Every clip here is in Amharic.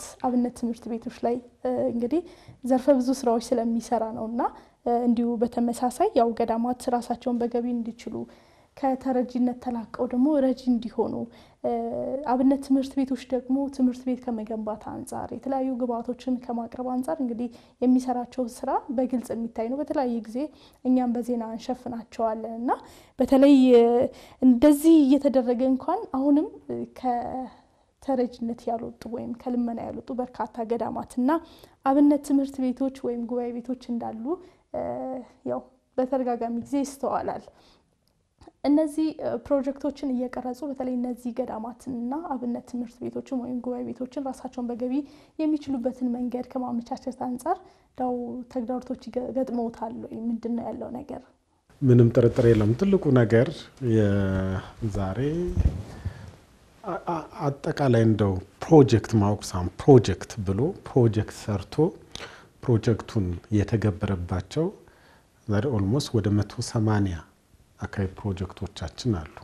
ገዳማት አብነት ትምህርት ቤቶች ላይ እንግዲህ ዘርፈ ብዙ ስራዎች ስለሚሰራ ነውና እንዲሁ በተመሳሳይ ያው ገዳማት ራሳቸውን በገቢ እንዲችሉ ከተረጂነት ተላቀው ደግሞ ረጂ እንዲሆኑ አብነት ትምህርት ቤቶች ደግሞ ትምህርት ቤት ከመገንባት አንፃር የተለያዩ ግብአቶችን ከማቅረብ አንፃር እንግዲህ የሚሰራቸው ስራ በግልጽ የሚታይ ነው በተለያየ ጊዜ እኛም በዜና እንሸፍናቸዋለንና በተለይ እንደዚህ እየተደረገ እንኳን አሁንም ከተረጂነት ያልወጡ ወይም ከልመና ያልወጡ በርካታ ገዳማትና አብነት ትምህርት ቤቶች ወይም ጉባኤ ቤቶች እንዳሉ ያው በተደጋጋሚ ጊዜ ይስተዋላል እነዚህ ፕሮጀክቶችን እየቀረጹ በተለይ እነዚህ ገዳማትና አብነት ትምህርት ቤቶችን ወይም ጉባኤ ቤቶችን ራሳቸውን በገቢ የሚችሉበትን መንገድ ከማመቻቸት አንፃር ዳው ተግዳሮቶች ገጥመውታል ወይ ምንድነው ያለው ነገር ምንም ጥርጥር የለም ትልቁ ነገር የዛሬ አጠቃላይ እንደው ፕሮጀክት ማውቅሳም ፕሮጀክት ብሎ ፕሮጀክት ሰርቶ ፕሮጀክቱን የተገበረባቸው ዛሬ ኦልሞስት ወደ 180 አካይ ፕሮጀክቶቻችን አሉ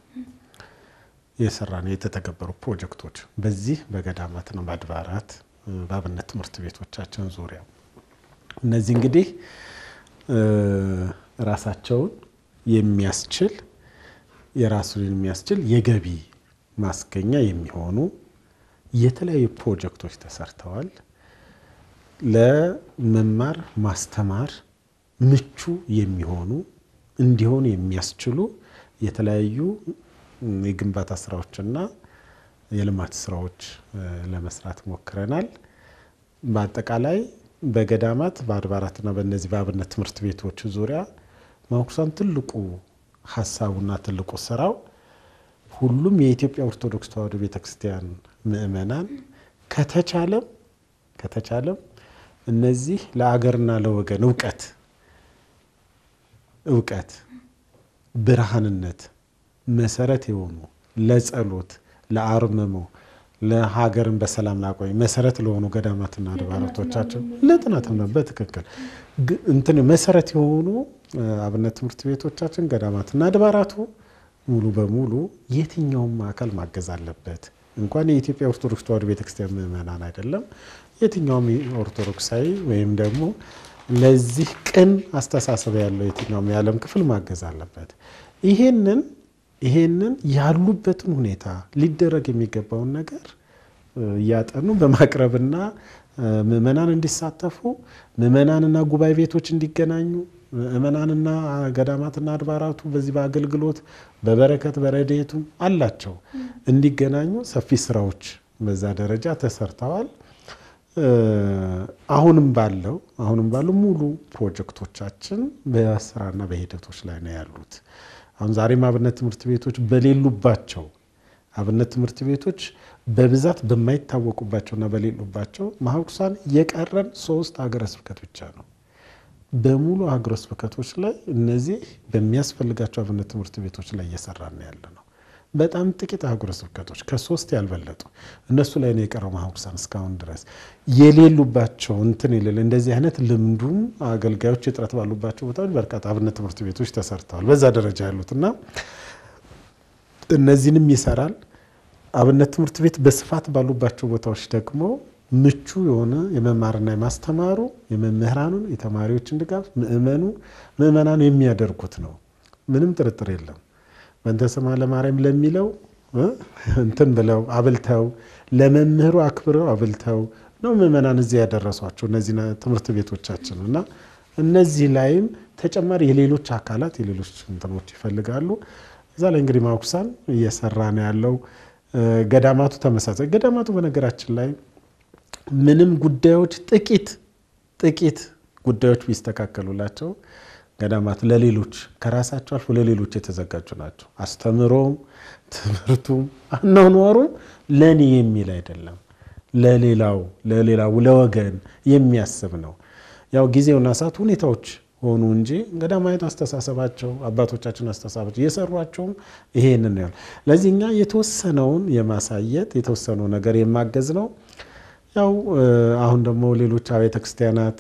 የሰራነ የተተገበሩ ፕሮጀክቶች በዚህ በገዳማትና በአድባራት በአብነት ትምህርት ቤቶቻችን ዙሪያ እነዚህ እንግዲህ ራሳቸውን የሚያስችል የራሱን የሚያስችል የገቢ ማስገኛ የሚሆኑ የተለያዩ ፕሮጀክቶች ተሰርተዋል ለመማር ማስተማር ምቹ የሚሆኑ እንዲሆን የሚያስችሉ የተለያዩ የግንባታ ስራዎችና የልማት ስራዎች ለመስራት ሞክረናል በአጠቃላይ በገዳማት በአድባራትና በእነዚህ በአብነት ትምህርት ቤቶች ዙሪያ ማውክሳን ትልቁ ሐሳቡና ትልቁ ስራው ሁሉም የኢትዮጵያ ኦርቶዶክስ ተዋሕዶ ቤተክርስቲያን ምእመናን ከተቻለም እነዚህ ለአገርና ለወገን ዕውቀት ብርሃንነት መሰረት የሆኑ ለጸሎት ለአርምሞ ለሀገርን በሰላም ላቆይ መሰረት ለሆኑ ገዳማትና አድባራቶቻቸው ለጥናትና በትክክል እንትን መሰረት የሆኑ አብነት ትምህርት ቤቶቻችን ገዳማትና አድባራቱ ሙሉ በሙሉ የትኛውም አካል ማገዝ አለበት እንኳን የኢትዮጵያ ኦርቶዶክስ ተዋሕዶ ቤተክርስቲያን ምእመናን አይደለም የትኛውም ኦርቶዶክሳዊ ወይም ደግሞ ለዚህ ቅን አስተሳሰብ ያለው የትኛውም የዓለም ክፍል ማገዝ አለበት ይሄንን ያሉበትን ሁኔታ ሊደረግ የሚገባውን ነገር ያጠኑ በማቅረብና ምእመናን እንዲሳተፉ ምእመናንና ጉባኤ ቤቶች እንዲገናኙ ምእመናንና ገዳማትና አድባራቱ በዚህ በአገልግሎት በበረከት በረድኤቱ አላቸው እንዲገናኙ ሰፊ ስራዎች በዛ ደረጃ ተሰርተዋል አሁንም ባለው ሙሉ ፕሮጀክቶቻችን በስራና በሂደቶች ላይ ነው ያሉት አሁን ዛሬ አብነት ትምህርት ቤቶች በሌሉባቸው አብነት ትምህርት ቤቶች በብዛት በማይታወቁባቸውና በሌሉባቸው ማህበረሰብ የቀረን 3 ሀገረ ስብከት ብቻ ነው በሙሉ ሀገረ ስብከቶች ላይ እነዚህ በሚያስፈልጋቸው አብነት ትምህርት ቤቶች ላይ እየሰራን ያለነው በጣም ጥቂት ሀገረ ስብከቶች ከ3 ያልበለጡ እነሱ ላይ ነው የቀረው ማህበረሰብ እስካሁን ድረስ የሌሉባቸው እንትን ይልል እንደዚህ አይነት ልምዱም አገልጋዮች እጥረት ባሉባቸው ቦታዎች በርካታ አብነት ትምህርት ቤቶች ተሰርተዋል በዛ ደረጃ ያሉትና እነዚህንም ይሰራል አብነት ትምህርት ቤት በስፋት ባሉባቸው ቦታዎች ደግሞ ምቹ የሆነ የመማርና የማስተማሩ የመምህራኑን የተማሪዎችን ድጋፍ ምእመናኑ የሚያደርጉት ነው ምንም ጥርጥር የለም በእንተ ስማ ለማርያም ለሚለው እንትን ብለው አብልተው ለመምህሩ አክብረው አብልተው ነው ምእመናን እዚህ ያደረሷቸው እነዚህ ትምህርት ቤቶቻችንና እነዚህ ላይም ተጨማሪ የሌሎች አካላት የሌሎች እንትኖች ይፈልጋሉ እዛ ላይ እንግዲህ ማውክሳን እየሰራ ነው ያለው ገዳማቱ ተመሳሳይ ገዳማቱ በነገራችን ላይ ምንም ጉዳዮች ጥቂት ጉዳዮች ቢስተካከሉላቸው ገዳማት ለሌሎች ከራሳቸው አልፎ ለሌሎች የተዘጋጁ ናቸው አስተምሮም ትምህርቱም አናኗሩም ለኔ የሚል አይደለም ለሌላው ለወገን የሚያስብ ነው ያው ጊዜውና ሰዓቱ ሁኔታዎች ሆኑ እንጂ ገዳማት አስተሳሰባቸው አባቶቻችን አስተሳሰባቸው የሰሯቸው ይሄንን ነው ለዚህኛ የተወሰነውን የማሳየት የተወሰነው ነገር የማገዝ ነው ያው አሁን ደግሞ ሌሎች አብያተ ክርስቲያናት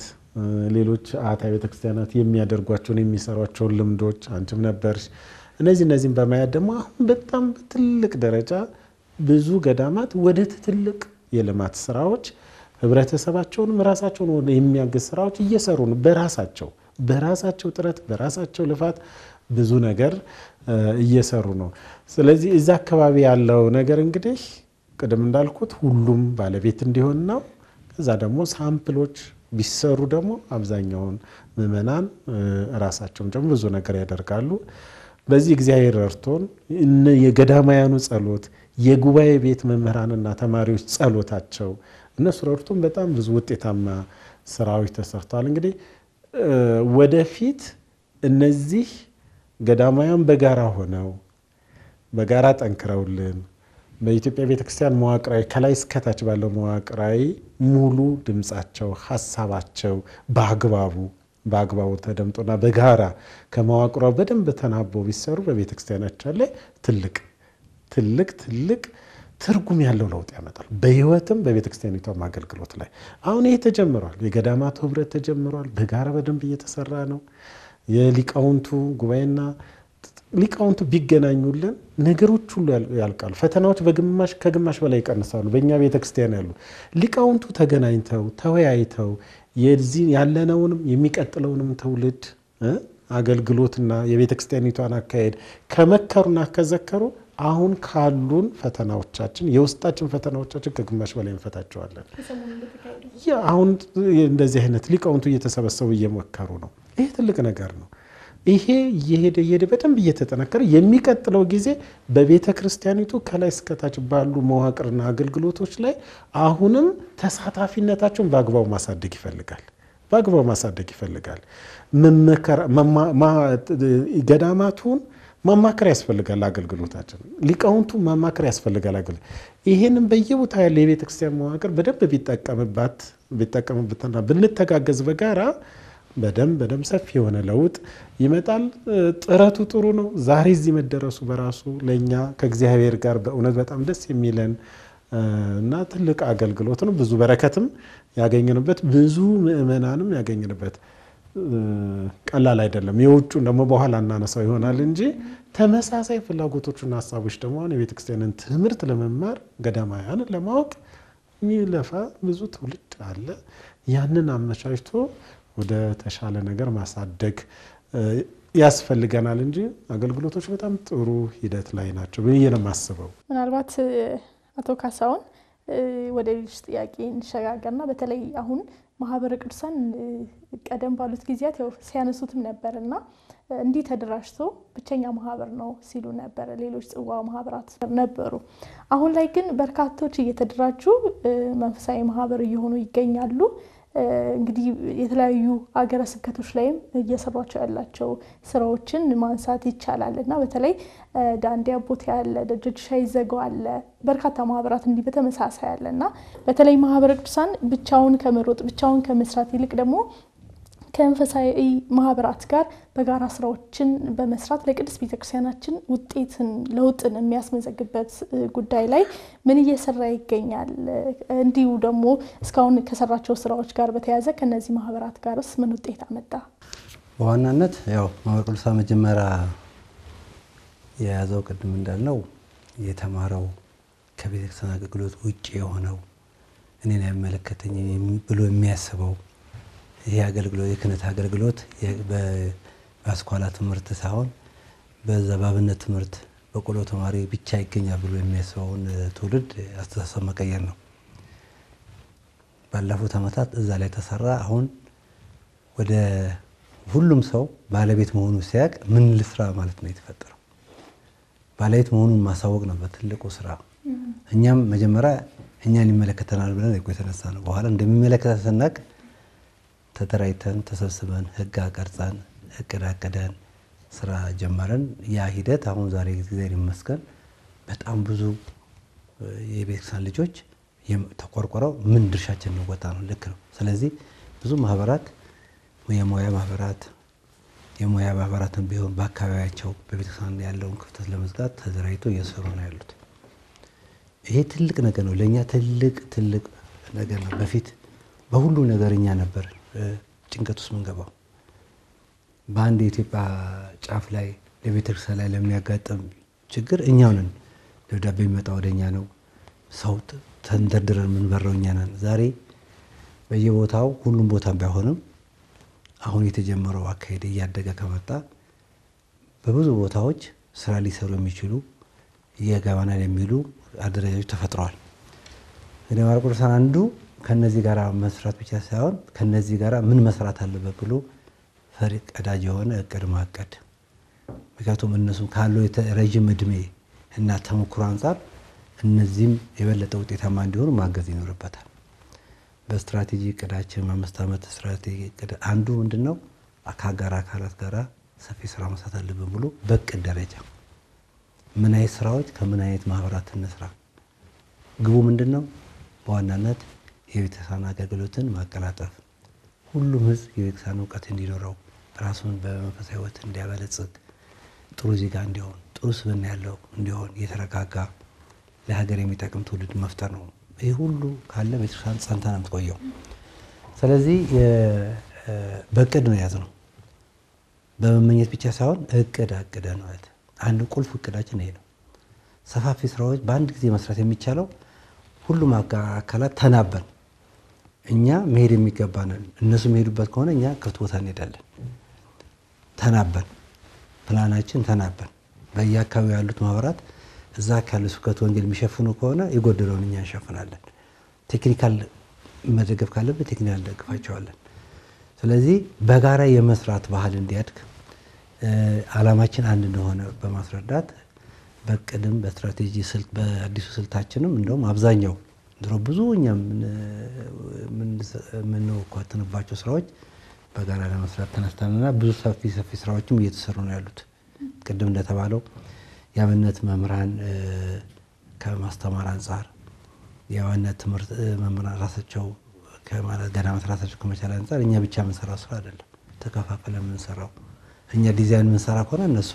ሌሎች አብያተ ክርስቲያናት የሚያደርጓቸውን የሚሰሯቸው ልምዶች አንቺም ነበርሽ እነዚህን በማየት ደግሞ በጣም ትልቅ ደረጃ ብዙ ገዳማት ወደ ትልቅ የልማት ስራዎች ህብረተሰባቸውንም ራሳቸውን የሚያግዝ ስራዎች እየሰሩ ነው። በራሳቸው ጥረት በራሳቸው ልፋት ብዙ ነገር እየሰሩ ነው። ስለዚህ እዛ አካባቢ ያለው ነገር እንግዲህ ቅድም እንዳልኩት ሁሉም ባለቤት እንዲሆን ነው። ከዛ ደግሞ ሳምፕሎች ቢሰሩ ደግሞ አብዛኛውን ምዕመናን ራሳቸውን ደግሞ ብዙ ነገር ያደርጋሉ። በዚህ እግዚአብሔር ረድቶን የገዳማያኑ ጸሎት፣ የጉባኤ ቤት መምህራንና ተማሪዎች ጸሎታቸው እነሱ ረድቶን በጣም ብዙ ውጤታማ ስራዎች ተሰርተዋል። እንግዲህ ወደፊት እነዚህ ገዳማያን በጋራ ሆነው በጋራ ጠንክረውልን በኢትዮጵያ ቤተክርስቲያን መዋቅራዊ ከላይ እስከታች ባለው መዋቅራዊ ሙሉ ድምጻቸው ሐሳባቸው በአግባቡ ተደምጦና በጋራ ከመዋቅራው በደንብ ተናቦ ቢሰሩ በቤተክርስቲያናችን ላይ ትልቅ ትርጉም ያለው ለውጥ ያመጣል። በህይወትም በቤተክርስቲያኒቷም አገልግሎት ላይ አሁን ይሄ ተጀምሯል። የገዳማቱ ህብረት ተጀምሯል። በጋራ በደንብ እየተሰራ ነው። የሊቃውንቱ ጉባኤና ሊቃውንቱ ቢገናኙልን ነገሮች ሁሉ ያልቃሉ። ፈተናዎች ከግማሽ በላይ ይቀንሳሉ። በእኛ ቤተክርስቲያን ያሉ ሊቃውንቱ ተገናኝተው ተወያይተው የዚህ ያለነውንም የሚቀጥለውንም ትውልድ አገልግሎትና የቤተክርስቲያኒቷን አካሄድ ከመከሩና ከዘከሩ አሁን ካሉን ፈተናዎቻችን የውስጣችን ፈተናዎቻችን ከግማሽ በላይ እንፈታቸዋለን። አሁን እንደዚህ አይነት ሊቃውንቱ እየተሰበሰቡ እየመከሩ ነው። ይሄ ትልቅ ነገር ነው። ይሄ እየሄደ በደንብ እየተጠናከረ የሚቀጥለው ጊዜ በቤተ ክርስቲያኒቱ ከላይ እስከታች ባሉ መዋቅርና አገልግሎቶች ላይ አሁንም ተሳታፊነታቸውን በአግባቡ ማሳደግ ይፈልጋል። ገዳማቱን ማማከር ያስፈልጋል። አገልግሎታችን ሊቃውንቱ ማማከር ያስፈልጋል። ይሄንን በየቦታ ያለ የቤተ ክርስቲያን መዋቅር በደንብ ቢጠቀምበትና ብንተጋገዝ በጋራ በደንብ ሰፊ የሆነ ለውጥ ይመጣል። ጥረቱ ጥሩ ነው። ዛሬ እዚህ መደረሱ በራሱ ለኛ ከእግዚአብሔር ጋር በእውነት በጣም ደስ የሚለን እና ትልቅ አገልግሎት ነው። ብዙ በረከትም ያገኘንበት ብዙ ምእመናንም ያገኘንበት ቀላል አይደለም። የውጩን ደግሞ በኋላ እናነሳው ይሆናል እንጂ ተመሳሳይ ፍላጎቶችና ሐሳቦች ደግሞ የቤተ ክርስቲያንን ትምህርት ለመማር ገዳማያንን ለማወቅ የሚለፋ ብዙ ትውልድ አለ። ያንን አመቻችቶ ወደ ተሻለ ነገር ማሳደግ ያስፈልገናል እንጂ አገልግሎቶች በጣም ጥሩ ሂደት ላይ ናቸው ብዬ ነው የማስበው። ምናልባት አቶ ካሳሁን ወደ ሌሎች ጥያቄ እንሸጋገርና በተለይ አሁን ማህበረ ቅዱሳን ቀደም ባሉት ጊዜያት ያው ሲያነሱትም ነበርና እንዲህ ተደራጅቶ ብቸኛ ማህበር ነው ሲሉ ነበር። ሌሎች ጽዋ ማህበራት ነበሩ። አሁን ላይ ግን በርካቶች እየተደራጁ መንፈሳዊ ማህበር እየሆኑ ይገኛሉ። እንግዲህ የተለያዩ ሀገረ ስብከቶች ላይም እየሰሯቸው ያላቸው ስራዎችን ማንሳት ይቻላልና በተለይ ዳንዲያ ቦቴ ያለ ደጆች ሻይዘጋው አለ በርካታ ማህበራት እንዲህ በተመሳሳይ አለና በተለይ ማህበረ ቅዱሳን ብቻውን ከመሮጥ ብቻውን ከመስራት ይልቅ ደግሞ ከመንፈሳዊ ማህበራት ጋር በጋራ ስራዎችን በመስራት ለቅድስት ቤተክርስቲያናችን ለውጥን የሚያስመዘግበት ጉዳይ ላይ ምን እየሰራ ይገኛል? እንዲሁ ደግሞ እስካሁን ከሰራቸው ስራዎች ጋር በተያያዘ ከነዚህ ማህበራት ጋርስ ምን ውጤት አመጣ? በዋናነት ያው ማህበረ ቅዱሳን መጀመሪያ የያዘው ቅድም እንዳልነው የተማረው ከቤተክርስቲያን አገልግሎት ውጪ የሆነው እኔን አይመለከተኝም ብሎ የሚያስበው ይሄ አገልግሎት የክህነት አገልግሎት በአስኳላ ትምህርት ሳይሆን በዘባብነት ትምህርት በቆሎ ተማሪ ብቻ ይገኛል ብሎ የሚያስበውን ትውልድ አስተሳሰብ መቀየር ነው። ባለፉት ዓመታት እዛ ላይ ተሰራ። አሁን ወደ ሁሉም ሰው ባለቤት መሆኑን ሲያቅ ምን ልስራ ማለት ነው የተፈጠረው። ባለቤት መሆኑን ማሳወቅ ነው በትልቁ ስራ። እኛም መጀመሪያ እኛን ይመለከተናል ብለን የተነሳ ነው። በኋላ እንደሚመለከተን ስናቅ ተደራጅተን ተሰብስበን ህግ አቀርጸን እቅድ አቅደን ስራ ጀመረን። ያ ሂደት አሁን ዛሬ እግዚአብሔር ይመስገን በጣም ብዙ የቤተክርስቲያን ልጆች ተቆርቆረው ምን ድርሻችን ነው ወጣ ነው ልክ ነው። ስለዚህ ብዙ ማህበራት የሙያ ማህበራትን ቢሆን በአካባቢያቸው በቤተክርስቲያን ያለውን ክፍተት ለመዝጋት ተደራጅተው እየሰሩ ነው ያሉት። ይሄ ትልቅ ነገር ነው ለኛ ትልቅ ነገር ነው። በፊት በሁሉ ነገርኛ ነበር ጭንቀት ውስጥ ምንገባው። በአንድ የኢትዮጵያ ጫፍ ላይ ለቤተክርስቲያን ላይ ለሚያጋጥም ችግር እኛው ነን ደብዳቤ የሚመጣው ወደኛ ነው። ሰው ተንደርድረን ምንበረው እኛ ነን። ዛሬ በየቦታው ሁሉም ቦታ ባይሆንም አሁን የተጀመረው አካሄድ እያደገ ከመጣ በብዙ ቦታዎች ስራ ሊሰሩ የሚችሉ የጋባናል የሚሉ አደረጃጆች ተፈጥረዋል። የደባርቅ ቅዱሳን አንዱ ከነዚህ ጋር መስራት ብቻ ሳይሆን ከነዚህ ጋር ምን መስራት አለበት ብሎ ፈሪቅ ቀዳጅ የሆነ እቅድ ማቀድ። ምክንያቱም እነሱም ካለው ረጅም እድሜ እና ተሞክሮ አንጻር እነዚህም የበለጠ ውጤታማ እንዲሆኑ ማገዝ ይኖርበታል። በስትራቴጂ እቅዳችን 5 ዓመት ስትራቴጂ እቅድ አንዱ ምንድነው ከአጋር አካላት ጋር ሰፊ ስራ መስራት አለብን ብሎ በእቅድ ደረጃ ምን አይነት ስራዎች ከምን አይነት ማህበራት እንስራ፣ ግቡ ምንድነው በዋናነት የቤተክርስቲያን አገልግሎትን ማቀላጠፍ፣ ሁሉም ህዝብ የቤተክርስቲያን እውቀት እንዲኖረው ራሱን በመንፈሳዊ ህይወት እንዲያበለጽግ፣ ጥሩ ዜጋ እንዲሆን፣ ጥሩ ስብዕና ያለው እንዲሆን፣ የተረጋጋ ለሀገር የሚጠቅም ትውልድ መፍጠር ነው። ይህ ሁሉ ካለ ቤተክርስቲያን ጸንታ ነው የምትቆየው። ስለዚህ በእቅድ ነው የያዝነው። በመመኘት ብቻ ሳይሆን እቅድ አቅደን ማለት አንድ ቁልፍ እቅዳችን ይሄ ነው። ሰፋፊ ስራዎች በአንድ ጊዜ መስራት የሚቻለው ሁሉም አካላት ተናበን፣ እኛ መሄድ የሚገባንን እነሱ መሄዱበት ከሆነ እኛ ክፍት ቦታ እንሄዳለን። ተናበን ፕላናችን ተናበን በየአካባቢው ያሉት ማህበራት እዛ ካለ ስብከተ ወንጌል የሚሸፍኑ ከሆነ የጎደለውን እኛ እንሸፍናለን። ቴክኒካል መደገፍ ካለበት ቴክኒካል ደግፋቸዋለን። ስለዚህ በጋራ የመስራት ባህል እንዲያድግ ዓላማችን አንድ እንደሆነ በማስረዳት በቅድም በስትራቴጂ ስልት በአዲሱ ስልታችንም እንደውም አብዛኛው ድሮ ብዙ እኛ ምን ወጥተንባቸው ስራዎች በጋራ ለመስራት ተነስተናልና ብዙ ሰፊ ስራዎችም እየተሰሩ ነው ያሉት። ቅድም እንደተባለው የአብነት መምህራን ከማስተማር አንፃር የአብነት ትምህርት መምህራን ራሳቸው ከማለት ገዳማት ራሳቸው ከመቻል አንፃር እኛ ብቻ የምንሰራው ስራ አይደለም፣ ተከፋፍለን የምንሰራው። እኛ ዲዛይን የምንሰራ ከሆነ እነሱ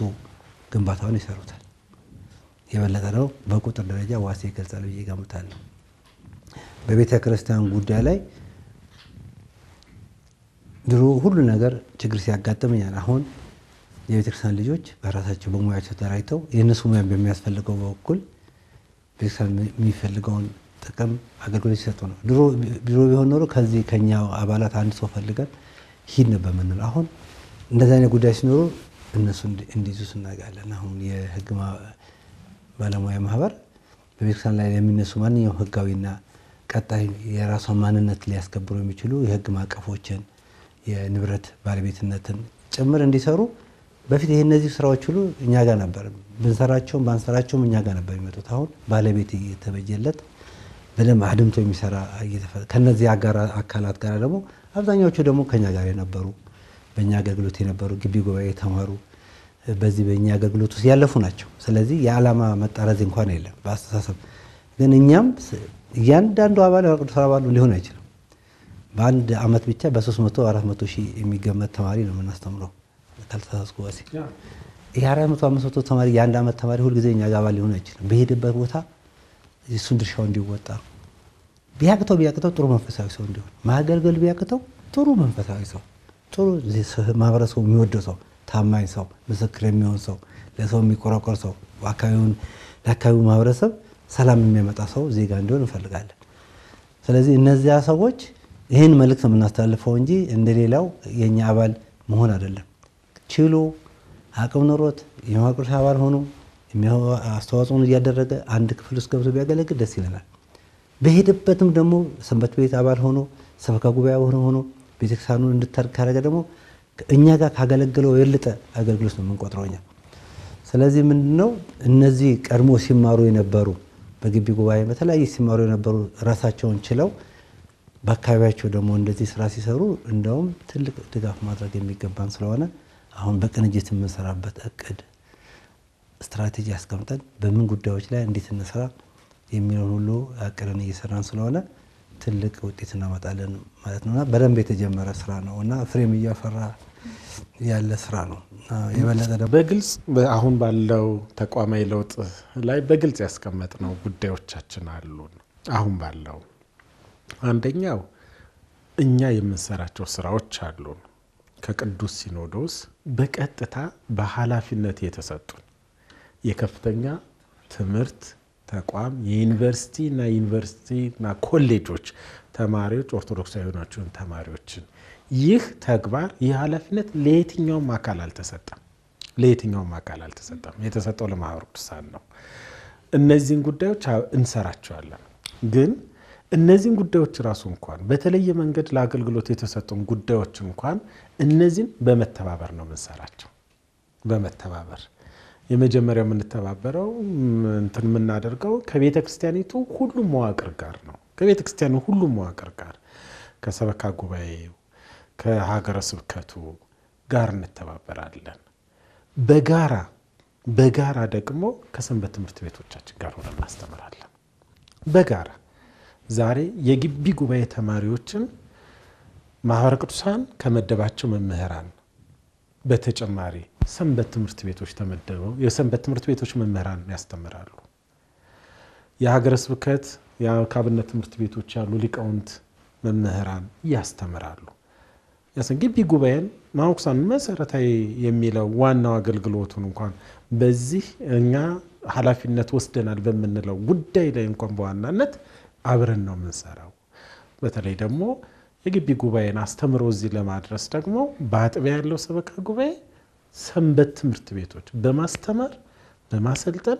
ግንባታውን ይሰሩታል። የበለጠ ነው በቁጥር ደረጃ ዋሴ ይገልጻል ብዬ እገምታለሁ። በቤተ ክርስቲያን ጉዳይ ላይ ድሮ ሁሉ ነገር ችግር ሲያጋጥመኛል። አሁን የቤተ ክርስቲያን ልጆች በራሳቸው በሙያቸው ተራይተው የእነሱ ሙያ በሚያስፈልገው በኩል ቤተክርስቲያን የሚፈልገውን ጥቅም አገልግሎት ሲሰጡ ነው። ድሮ ቢሆን ኖሮ ከዚህ ከኛ አባላት አንድ ሰው ፈልገን ሂድ ነበር የምንለው። አሁን እንደዚህ አይነት ጉዳይ ሲኖሩ እነሱ እንዲይዙ እናጋለን። አሁን የህግ ባለሙያ ማህበር በቤተክርስቲያን ላይ የሚነሱ ማንኛውም ህጋዊና ቀጣይ የራሷን ማንነት ሊያስከብሩ የሚችሉ የህግ ማቀፎችን የንብረት ባለቤትነትን ጭምር እንዲሰሩ በፊት እነዚህ ስራዎች ሁሉ እኛ ጋር ነበር ብንሰራቸውም ባንሰራቸውም እኛ ጋር ነበር የሚመጡት። አሁን ባለቤት እየተበጀለት በደንብ አድምቶ የሚሰራ ከነዚህ አካላት ጋር ደግሞ አብዛኛዎቹ ደግሞ ከኛ ጋር የነበሩ በእኛ አገልግሎት የነበሩ ግቢ ጉባኤ የተማሩ በዚህ በእኛ አገልግሎት ውስጥ ያለፉ ናቸው። ስለዚህ የዓላማ መጣረዝ እንኳን የለም በአስተሳሰብ ግን እኛም እያንዳንዱ አባል የቅዱስ አባሉ ሊሆን አይችልም። በአንድ አመት ብቻ በ300-400 ሺህ የሚገመት ተማሪ ነው የምናስተምረው። ካልተሳሳትኩ ዋሴ ይሄ 400-500 ተማሪ የአንድ አመት ተማሪ ሁሉ ጊዜ እኛ ጋር አባል ሊሆን አይችልም። በሄደበት ቦታ እሱን ድርሻው እንዲወጣ ቢያቅተው ጥሩ መንፈሳዊ ሰው እንዲሆን ማገልገል ቢያቅተው ጥሩ መንፈሳዊ ሰው ጥሩ ማህበረሰቡ የሚወደው ሰው ታማኝ ሰው ምስክር የሚሆን ሰው ለሰው የሚቆረቆር ሰው ለአካባቢው ማህበረሰብ ሰላም የሚያመጣ ሰው ዜጋ እንዲሆን እንፈልጋለን። ስለዚህ እነዚያ ሰዎች ይህን መልእክት የምናስተላልፈው እንጂ እንደሌላው የኛ አባል መሆን አይደለም። ችሎ አቅም ኖሮት የማቅረሻ አባል ሆኖ አስተዋጽኦን እያደረገ አንድ ክፍል ውስጥ ገብቶ ቢያገለግል ደስ ይለናል። በሄደበትም ደግሞ ሰንበት ቤት አባል ሆኖ ሰበካ ጉባኤ ሆኖ ቤተክርስቲያኑን እንድታድግ ካደረገ ደግሞ እኛ ጋር ካገለገለው የበለጠ አገልግሎት ነው የምንቆጥረው እኛ። ስለዚህ ምንድነው እነዚህ ቀድሞ ሲማሩ የነበሩ በግቢ ጉባኤ በተለያየ ሲማሩ የነበሩ ራሳቸውን ችለው በአካባቢያቸው ደግሞ እንደዚህ ስራ ሲሰሩ እንደውም ትልቅ ድጋፍ ማድረግ የሚገባን ስለሆነ አሁን በቅንጅት የምንሰራበት እቅድ ስትራቴጂ አስቀምጠን በምን ጉዳዮች ላይ እንዴት እንሰራ የሚለውን ሁሉ አቅደን እየሰራን ስለሆነ ትልቅ ውጤት እናመጣለን ማለት ነውና በደንብ የተጀመረ ስራ ነውና ፍሬም እያፈራ ያለ ስራ ነው። የበለጠ በግልጽ አሁን ባለው ተቋማዊ ለውጥ ላይ በግልጽ ያስቀመጥነው ጉዳዮቻችን አሉ። አሁን ባለው አንደኛው እኛ የምንሰራቸው ስራዎች አሉ። ከቅዱስ ሲኖዶስ በቀጥታ በኃላፊነት የተሰጡን የከፍተኛ ትምህርት ተቋም የዩኒቨርሲቲና ዩኒቨርሲቲና ኮሌጆች ተማሪዎች ኦርቶዶክሳዊ ናቸውን ተማሪዎችን ይህ ተግባር ይህ ኃላፊነት ለየትኛውም አካል አልተሰጠም። የተሰጠው ለማህበረ ቅዱሳን ነው። እነዚህን ጉዳዮች እንሰራቸዋለን። ግን እነዚህን ጉዳዮች ራሱ እንኳን በተለየ መንገድ ለአገልግሎት የተሰጡን ጉዳዮች እንኳን እነዚህን በመተባበር ነው የምንሰራቸው። በመተባበር የመጀመሪያው የምንተባበረው እንትን የምናደርገው ከቤተ ክርስቲያኒቱ ሁሉም መዋቅር ጋር ነው። ከቤተ ክርስቲያኑ ሁሉም መዋቅር ጋር ከሰበካ ጉባኤው ከሀገረ ስብከቱ ጋር እንተባበራለን። በጋራ ደግሞ ከሰንበት ትምህርት ቤቶቻችን ጋር ሆነን እናስተምራለን። በጋራ ዛሬ የግቢ ጉባኤ ተማሪዎችን ማህበረ ቅዱሳን ከመደባቸው መምህራን በተጨማሪ ሰንበት ትምህርት ቤቶች ተመደበው የሰንበት ትምህርት ቤቶች መምህራን ያስተምራሉ። የሀገረ ስብከት የካብነት ትምህርት ቤቶች ያሉ ሊቃውንት መምህራን ያስተምራሉ። ግቢ ጉባኤን ማህበረ ቅዱሳን መሰረታዊ የሚለው ዋናው አገልግሎቱን እንኳን በዚህ እኛ ኃላፊነት ወስደናል በምንለው ጉዳይ ላይ እንኳን በዋናነት አብረን ነው የምንሰራው። በተለይ ደግሞ የግቢ ጉባኤን አስተምሮ እዚህ ለማድረስ ደግሞ በአጥቢያ ያለው ሰበካ ጉባኤ ሰንበት ትምህርት ቤቶች በማስተማር በማሰልጠን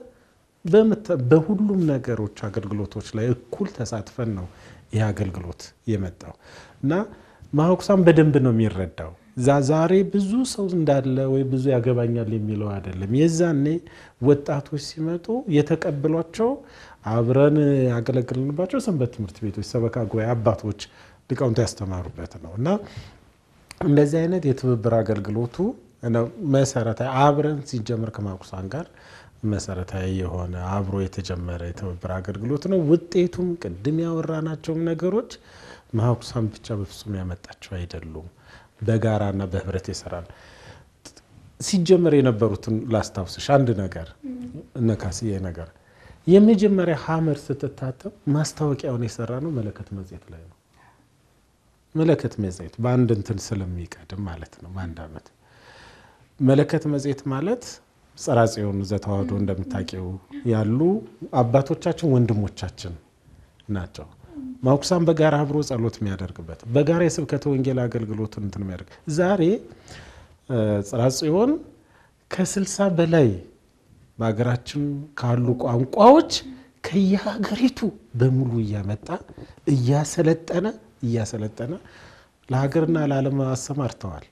በሁሉም ነገሮች አገልግሎቶች ላይ እኩል ተሳትፈን ነው ይህ አገልግሎት የመጣው እና ማህበረ ቅዱሳን በደንብ ነው የሚረዳው። ዛሬ ብዙ ሰው እንዳለ ወይ ብዙ ያገባኛል የሚለው አይደለም። የዛኔ ወጣቶች ሲመጡ የተቀበሏቸው አብረን ያገለግልንባቸው ሰንበት ትምህርት ቤቶች ሰበካ ጉባኤ አባቶች ሊቃውንት ያስተማሩበት ነው እና እንደዚህ አይነት የትብብር አገልግሎቱ መሰረታዊ አብረን ሲጀምር ከማህበረ ቅዱሳን ጋር መሰረታዊ የሆነ አብሮ የተጀመረ የትብብር አገልግሎት ነው። ውጤቱም ቅድም ያወራናቸው ነገሮች ማህበረ ቅዱሳን ብቻ በፍጹም ያመጣቸው አይደሉም። በጋራና በህብረት ይሰራል። ሲጀመር የነበሩትን ላስታውስሽ አንድ ነገር እነካስዬ ነገር የመጀመሪያ ሐመር ስትታተም ማስታወቂያውን የሰራ ነው መለከት መጽሔት ላይ ነው። መለከት መጽሔት በአንድ እንትን ስለሚቀድም ማለት ነው። በአንድ ዓመት መለከት መጽሔት ማለት ጽርሐ ጽዮን ዘተዋሕዶ እንደምታውቂው ያሉ አባቶቻችን ወንድሞቻችን ናቸው። ማህበረ ቅዱሳን በጋራ አብሮ ጸሎት የሚያደርግበት በጋራ የስብከተ ወንጌል አገልግሎት እንትን የሚያደርግ ዛሬ ጽርሐ ጽዮን ከ60 በላይ በሀገራችን ካሉ ቋንቋዎች ከየሀገሪቱ በሙሉ እያመጣ እያሰለጠነ ለሀገርና ለዓለም አሰማርተዋል።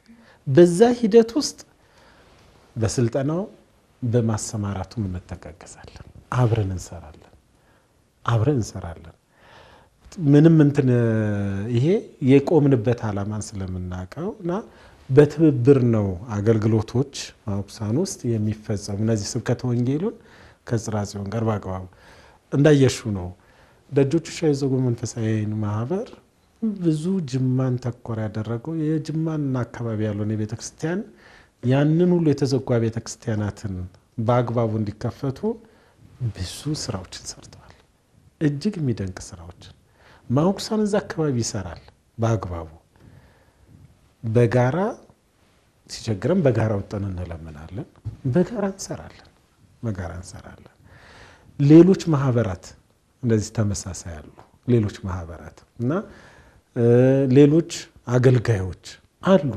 በዛ ሂደት ውስጥ በስልጠናው በማሰማራቱ እንተጋገዛለን። አብረን እንሰራለን። ምንም እንትን ይሄ የቆምንበት ዓላማን ስለምናውቀውና በትብብር ነው አገልግሎቶች ማህበረ ቅዱሳን ውስጥ የሚፈጸሙ። እነዚህ ስብከተ ወንጌሉን ከጽርሐ ጽዮን ጋር በአግባቡ እንዳየሹ ነው። ደጆቹ ሻይ ዘጉ መንፈሳዊ ማህበር ብዙ ጅማን ተኮር ያደረገው የጅማንና አካባቢ ያለውን የቤተ ክርስቲያን ያንን ሁሉ የተዘጉ ቤተ ክርስቲያናትን በአግባቡ እንዲከፈቱ ብዙ ስራዎችን ሰርተዋል። እጅግ የሚደንቅ ስራዎችን ማህበረ ቅዱሳን እዛ አካባቢ ይሰራል። በአግባቡ በጋራ ሲቸግረን በጋራ ወጥተን እንለምናለን። በጋራ እንሰራለን። ሌሎች ማህበራት እንደዚህ ተመሳሳይ አሉ። ሌሎች ማህበራት እና ሌሎች አገልጋዮች አሉ።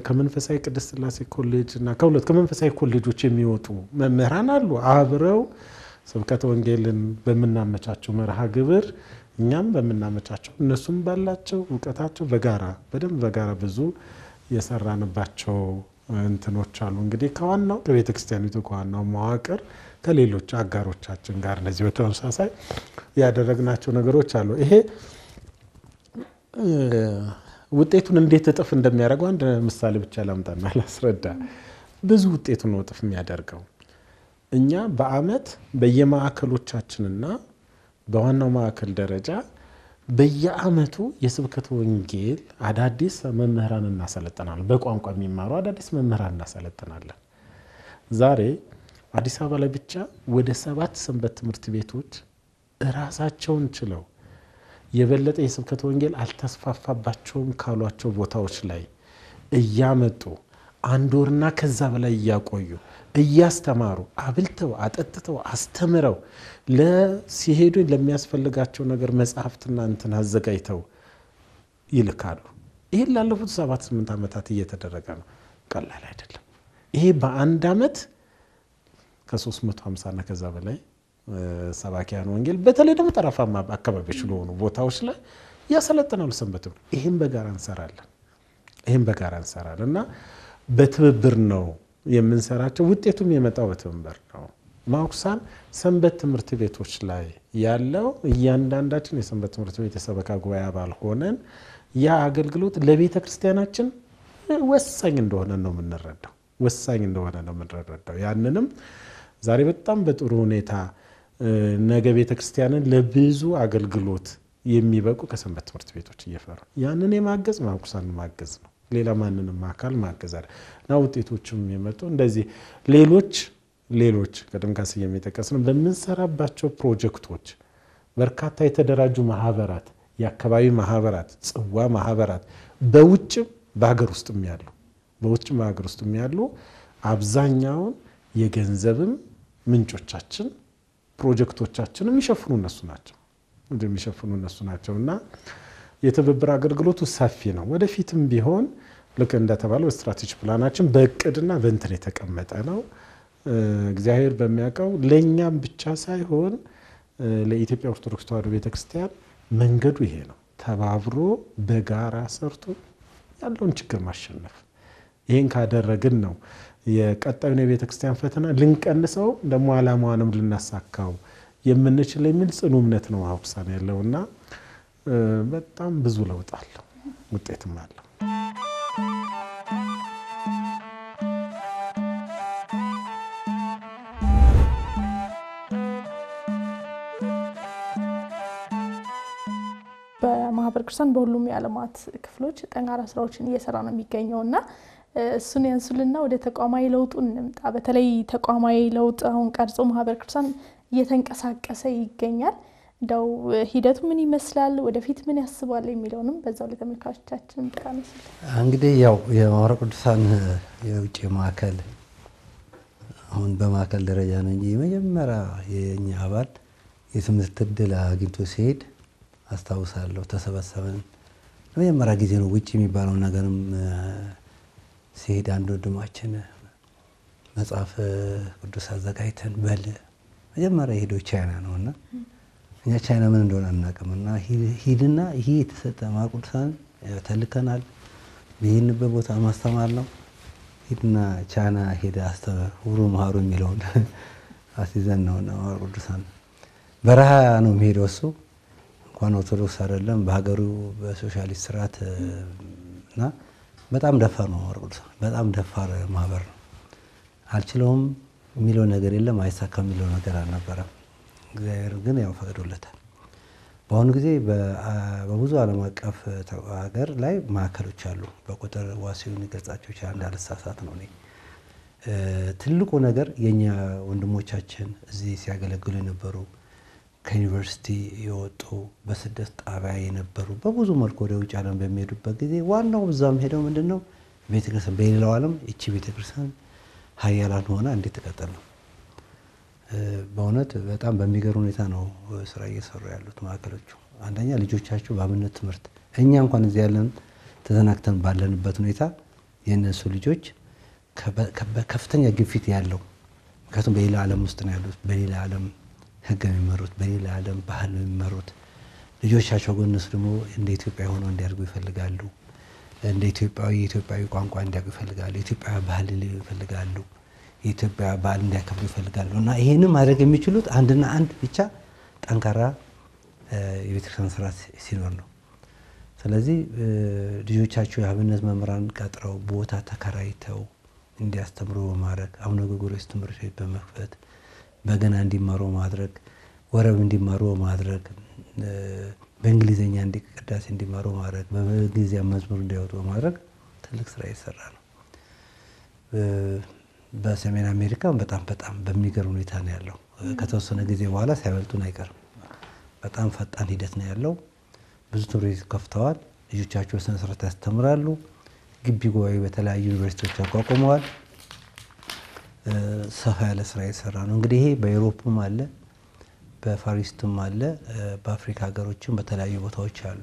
ከመንፈሳዊ ቅድስት ሥላሴ ኮሌጅ እና ከመንፈሳዊ ኮሌጆች የሚወጡ መምህራን አሉ። አብረው ስብከተ ወንጌልን በምናመቻቸው መርሃ ግብር እኛም በምናመቻቸው እነሱም ባላቸው እውቀታቸው በጋራ ብዙ የሰራንባቸው እንትኖች አሉ። እንግዲህ ከዋናው ከቤተ ክርስቲያኒቱ ከዋናው መዋቅር ከሌሎች አጋሮቻችን ጋር እነዚህ በተመሳሳይ ያደረግናቸው ነገሮች አሉ። ይሄ ውጤቱን እንዴት እጥፍ እንደሚያደርገው አንድ ምሳሌ ብቻ ላምጣና ላስረዳ። ብዙ ውጤቱን ነው እጥፍ የሚያደርገው። እኛ በአመት በየማዕከሎቻችንና በዋናው ማዕከል ደረጃ በየአመቱ የስብከተ ወንጌል አዳዲስ መምህራን እናሰለጥናለን። በቋንቋ የሚማሩ አዳዲስ መምህራን እናሰለጥናለን። ዛሬ አዲስ አበባ ላይ ብቻ ወደ 7 ሰንበት ትምህርት ቤቶች ራሳቸውን ችለው የበለጠ የስብከተ ወንጌል አልተስፋፋባቸውም ካሏቸው ቦታዎች ላይ እያመጡ 1 ወርና ከዛ በላይ እያቆዩ እያስተማሩ አብልተው አጠጥተው አስተምረው ለሲሄዱ ለሚያስፈልጋቸው ነገር መጽሐፍትና እንትን አዘጋጅተው ይልካሉ። ይሄን ላለፉት 7-8 ዓመታት እየተደረገ ነው። ቀላል አይደለም። ይሄ በአንድ ዓመት ከ350 እና ከዛ በላይ ሰባኪያን ወንጌል በተለይ ደግሞ ጠረፋማ አካባቢዎች ለሆኑ ቦታዎች ላይ ያሰለጥናሉ ሰንበት። ይሄን በጋራ እንሰራለን እና በትብብር ነው የምንሰራቸው። ውጤቱም የመጣው በትብብር ነው። ማኩሳን ሰንበት ትምህርት ቤቶች ላይ ያለው እያንዳንዳችን የሰንበት ትምህርት ቤት የሰበካ ጉባኤ አባል ሆነን ያ አገልግሎት ለቤተ ክርስቲያናችን ወሳኝ እንደሆነ ነው የምንረዳው። ያንንም ዛሬ በጣም በጥሩ ሁኔታ ነገ ቤተ ክርስቲያንን ለብዙ አገልግሎት የሚበቁ ከሰንበት ትምህርት ቤቶች እየፈሩ ያንን የማገዝ ማኩሳን ማገዝ ነው። ሌላ ማንንም አካል ማገዝ አይደል። እና ውጤቶችም የመጡ እንደዚህ ሌሎች ቀደም ካስዬ የሚጠቀስነው በምንሰራባቸው ፕሮጀክቶች በርካታ የተደራጁ ማህበራት፣ የአካባቢ ማህበራት፣ ጽዋ ማህበራት በውጭም በሀገር ውስጥም ያሉ አብዛኛውን የገንዘብም ምንጮቻችን ፕሮጀክቶቻችን የሚሸፍኑ እነሱ ናቸውና የትብብር አገልግሎቱ ሰፊ ነው። ወደፊትም ቢሆን ልክ እንደተባለው ስትራቴጂ ፕላናችን በእቅድና በእንትን የተቀመጠ ነው። እግዚአብሔር በሚያውቀው ለኛም ብቻ ሳይሆን ለኢትዮጵያ ኦርቶዶክስ ተዋሕዶ ቤተክርስቲያን መንገዱ ይሄ ነው። ተባብሮ በጋራ ሰርቶ ያለውን ችግር ማሸነፍ። ይሄን ካደረግን ነው የቀጣዩን የቤተክርስቲያን ፈተና ልንቀንሰው ደግሞ ዓላማዋንም ልናሳካው የምንችል የሚል ጽኑ እምነት ነው ማኩሳን ያለውና በጣም ብዙ ለውጥ አለው፣ ውጤትም አለው። በማህበረ ቅዱሳን በሁሉም የዓለማት ክፍሎች ጠንካራ ስራዎችን እየሰራ ነው የሚገኘውና እሱን ያንሱልና ወደ ተቋማዊ ለውጡ እንምጣ። በተለይ ተቋማዊ ለውጥ አሁን ቀርጾ ማህበረ ቅዱሳን እየተንቀሳቀሰ ይገኛል። እንደው ሂደቱ ምን ይመስላል፣ ወደፊት ምን ያስባል የሚለውንም በዛው ለተመልካቾቻችን ታነሱ። እንግዲህ ያው የማህበረ ቅዱሳን የውጭ ማዕከል አሁን በማዕከል ደረጃ ነው እንጂ የመጀመሪያ የኛ አባል የትምህርት ዕድል አግኝቶ ሲሄድ አስታውሳለሁ። ተሰበሰበን ለመጀመሪያ ጊዜ ነው ውጭ የሚባለው ነገርም ሲሄድ አንድ ወንድማችን መጽሐፍ ቅዱስ አዘጋጅተን መጀመሪያ ሄዶ ቻይና ነውና እኛ ቻይና ምን እንደሆነ አናውቅምና ሂድና ይሄ የተሰጠ ማህበረ ቅዱሳን ተልከናል፣ ይሄንበት ቦታ ማስተማር ነው፣ ሂድና ቻይና ሄደ አስተምሩ መሃሩ የሚለውን አስይዘን ነው ማህበረ ቅዱሳን በረሃ ነው የሚሄደው። እሱ እንኳን ኦርቶዶክስ አይደለም በሀገሩ በሶሻሊስት ስርዓት እና በጣም ደፋር ነው ማህበረ ቅዱሳን። በጣም ደፋር ማህበር ነው። አልችለውም የሚለው ነገር የለም፣ አይሳካም የሚለው ነገር አልነበረም። እግዚአብሔር ግን ያው ፈቅዶለታል። በአሁኑ ጊዜ በብዙ ዓለም አቀፍ ሀገር ላይ ማዕከሎች አሉ። በቁጥር ዋሲውን ይገልጻቸው ይችላል እንዳልሳሳት ነው። ትልቁ ነገር የኛ ወንድሞቻችን እዚህ ሲያገለግሉ የነበሩ ከዩኒቨርሲቲ የወጡ በስደት ጣቢያ የነበሩ በብዙ መልኩ ወደ ውጭ ዓለም በሚሄዱበት ጊዜ ዋናው እዛም ሄደው ምንድነው ቤተክርስቲያን በሌላው ዓለም እቺ ቤተክርስቲያን ሀያላን ሆና እንዴት ተቀጠል ነው። በእውነት በጣም በሚገርም ሁኔታ ነው ስራ እየሰሩ ያሉት ማዕከሎቹ። አንደኛ ልጆቻቸው በአብነት ትምህርት እኛ እንኳን እዚህ ያለን ተዘናግተን ባለንበት ሁኔታ የነሱ ልጆች ከፍተኛ ግፊት ያለው ምክንያቱም በሌላ ዓለም ውስጥ ነው ያሉት። በሌላ ዓለም ህግ የሚመሩት፣ በሌላ ዓለም ባህል የሚመሩት ልጆቻቸው ግን እነሱ ደግሞ እንደ ኢትዮጵያ ሆነው እንዲያድጉ ይፈልጋሉ። እንደ የኢትዮጵያዊ ቋንቋ እንዲያውቁ ይፈልጋሉ። የኢትዮጵያ ባህል ይፈልጋሉ። የኢትዮጵያ ባህል እንዲያከብሩ ይፈልጋሉ። እና ይሄንን ማድረግ የሚችሉት አንድና አንድ ብቻ ጠንካራ የቤተክርስቲያን ስርዓት ሲኖር ነው። ስለዚህ ልጆቻቸው የአብነት መምህራን ቀጥረው ቦታ ተከራይተው እንዲያስተምሩ በማድረግ አቡነ ጎርጎርዮስ ትምህርት ቤት በመክፈት በገና እንዲማሩ ማድረግ፣ ወረብ እንዲማሩ ማድረግ፣ በእንግሊዘኛ ቅዳሴ እንዲማሩ ማድረግ፣ በእንግሊዝኛ መዝሙር እንዲያወጡ ማድረግ ትልቅ ስራ እየሰራ ነው። በሰሜን አሜሪካ በጣም በሚገርም ሁኔታ ነው ያለው። ከተወሰነ ጊዜ በኋላ ሳይበልጡን አይቀርም። በጣም ፈጣን ሂደት ነው ያለው። ብዙ ትምህርት ቤት ከፍተዋል። ልጆቻቸው ስነ ስርዓት ያስተምራሉ። ግቢ ጉባኤ በተለያዩ ዩኒቨርሲቲዎች አቋቁመዋል። ሰፋ ያለ ስራ የሰራ ነው። እንግዲህ ይሄ በዩሮፕም አለ፣ በፋሪስትም አለ፣ በአፍሪካ ሀገሮችም በተለያዩ ቦታዎች አሉ።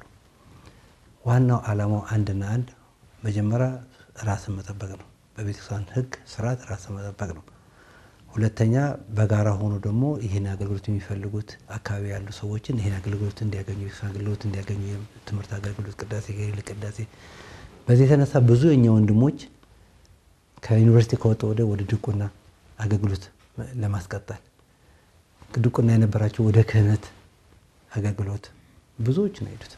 ዋናው ዓላማው አንድና አንድ መጀመሪያ ራስን መጠበቅ ነው። በቤተክርስቲያን ሕግ ስርዓት ራስን መጠበቅ ነው። ሁለተኛ በጋራ ሆኖ ደግሞ ይሄን አገልግሎት የሚፈልጉት አካባቢ ያሉ ሰዎችን ይሄን አገልግሎት እንዲያገኙ፣ የቤተክርስቲያን አገልግሎት እንዲያገኙ፣ ትምህርት አገልግሎት፣ ቅዳሴ፣ ገድል፣ ቅዳሴ። በዚህ የተነሳ ብዙ የኛ ወንድሞች ከዩኒቨርሲቲ ከወጡ ወደ ድቁና አገልግሎት ለማስቀጠል ድቁና የነበራቸው ወደ ክህነት አገልግሎት ብዙዎች ነው የሄዱት።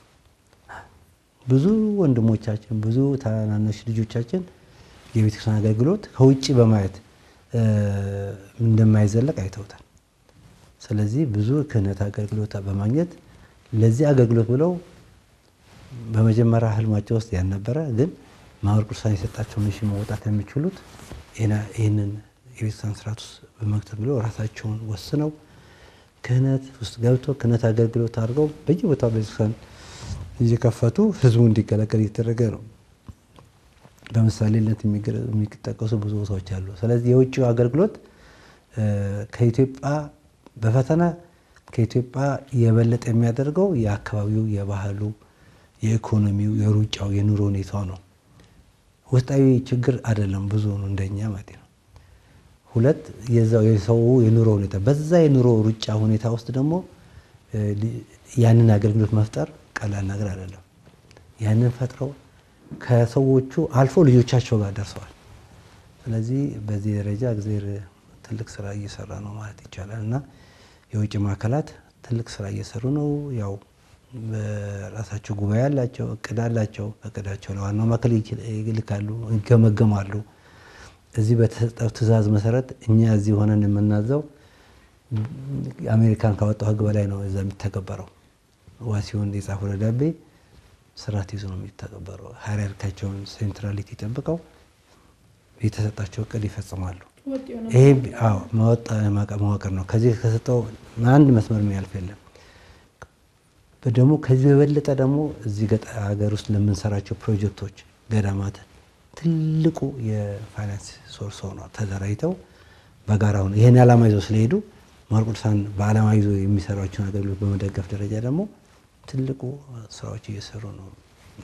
ብዙ ወንድሞቻችን ብዙ ታናናሽ ልጆቻችን የቤተክርስቲያን አገልግሎት ከውጪ በማየት እንደማይዘለቅ አይተውታል። ስለዚህ ብዙ ክህነት አገልግሎት በማግኘት ለዚህ አገልግሎት ብለው በመጀመሪያ ህልማቸው ውስጥ ያልነበረ ግን ማህበረ ቅዱሳን የሰጣቸው ሚሽን መውጣት የሚችሉት ይህንን የቤተክርስቲያን ስርዓት ውስጥ በመክተት ብለው ራሳቸውን ወስነው ክህነት ውስጥ ገብተው ክህነት አገልግሎት አድርገው በየቦታው ቤተክርስቲያን እየከፈቱ ህዝቡ እንዲገለገል እየተደረገ ነው። በምሳሌነት የሚጠቀሱ ብዙ ቦታዎች አሉ። ስለዚህ የውጭው አገልግሎት ከኢትዮጵያ በፈተና ከኢትዮጵያ የበለጠ የሚያደርገው የአካባቢው የባህሉ፣ የኢኮኖሚው፣ የሩጫው፣ የኑሮ ሁኔታው ነው። ውስጣዊ ችግር አይደለም ብዙ ነው እንደኛ ማለት ነው። ሁለት የሰው የኑሮ ሁኔታ በዛ የኑሮ ሩጫ ሁኔታ ውስጥ ደግሞ ያንን አገልግሎት መፍጠር ቀላል ነገር አይደለም። ያንን ፈጥረው ከሰዎቹ አልፎ ልጆቻቸው ጋር ደርሰዋል። ስለዚህ በዚህ ደረጃ እግዚአብሔር ትልቅ ስራ እየሰራ ነው ማለት ይቻላል እና የውጭ ማዕከላት ትልቅ ስራ እየሰሩ ነው። ያው በራሳቸው ጉባኤ አላቸው፣ እቅድ አላቸው። እቅዳቸው ለዋናው ማዕከል ይልካሉ፣ ይገመገማሉ። እዚህ በተሰጠው ትእዛዝ መሰረት እኛ እዚህ ሆነን የምናዘው አሜሪካን ካወጣው ህግ በላይ ነው እዛ የሚተገበረው። ዋሲውን የጻፈው ደብዳቤ ስርዓት ይዞ ነው የሚተገበረው። ሃይራርካቸውን ሴንትራሊቲ ጠብቀው የተሰጣቸው እቅድ ይፈጽማሉ። ይሄ መዋቅር ነው። ከዚህ ከሰጠው አንድ መስመር የሚያልፍ የለም። ደግሞ ከዚህ በበለጠ ደግሞ እዚህ ሀገር ውስጥ ለምንሰራቸው ፕሮጀክቶች ገዳማት ትልቁ የፋይናንስ ሶርስ ሆነው ተደራጅተው በጋራ ሆነው ይሄን ዓላማ ይዘው ስለሄዱ ማህበረ ቅዱሳን በዓላማ ይዞ የሚሰራቸውን አገልግሎት በመደገፍ ደረጃ ደግሞ ትልቁ ስራዎች እየሰሩ ነው።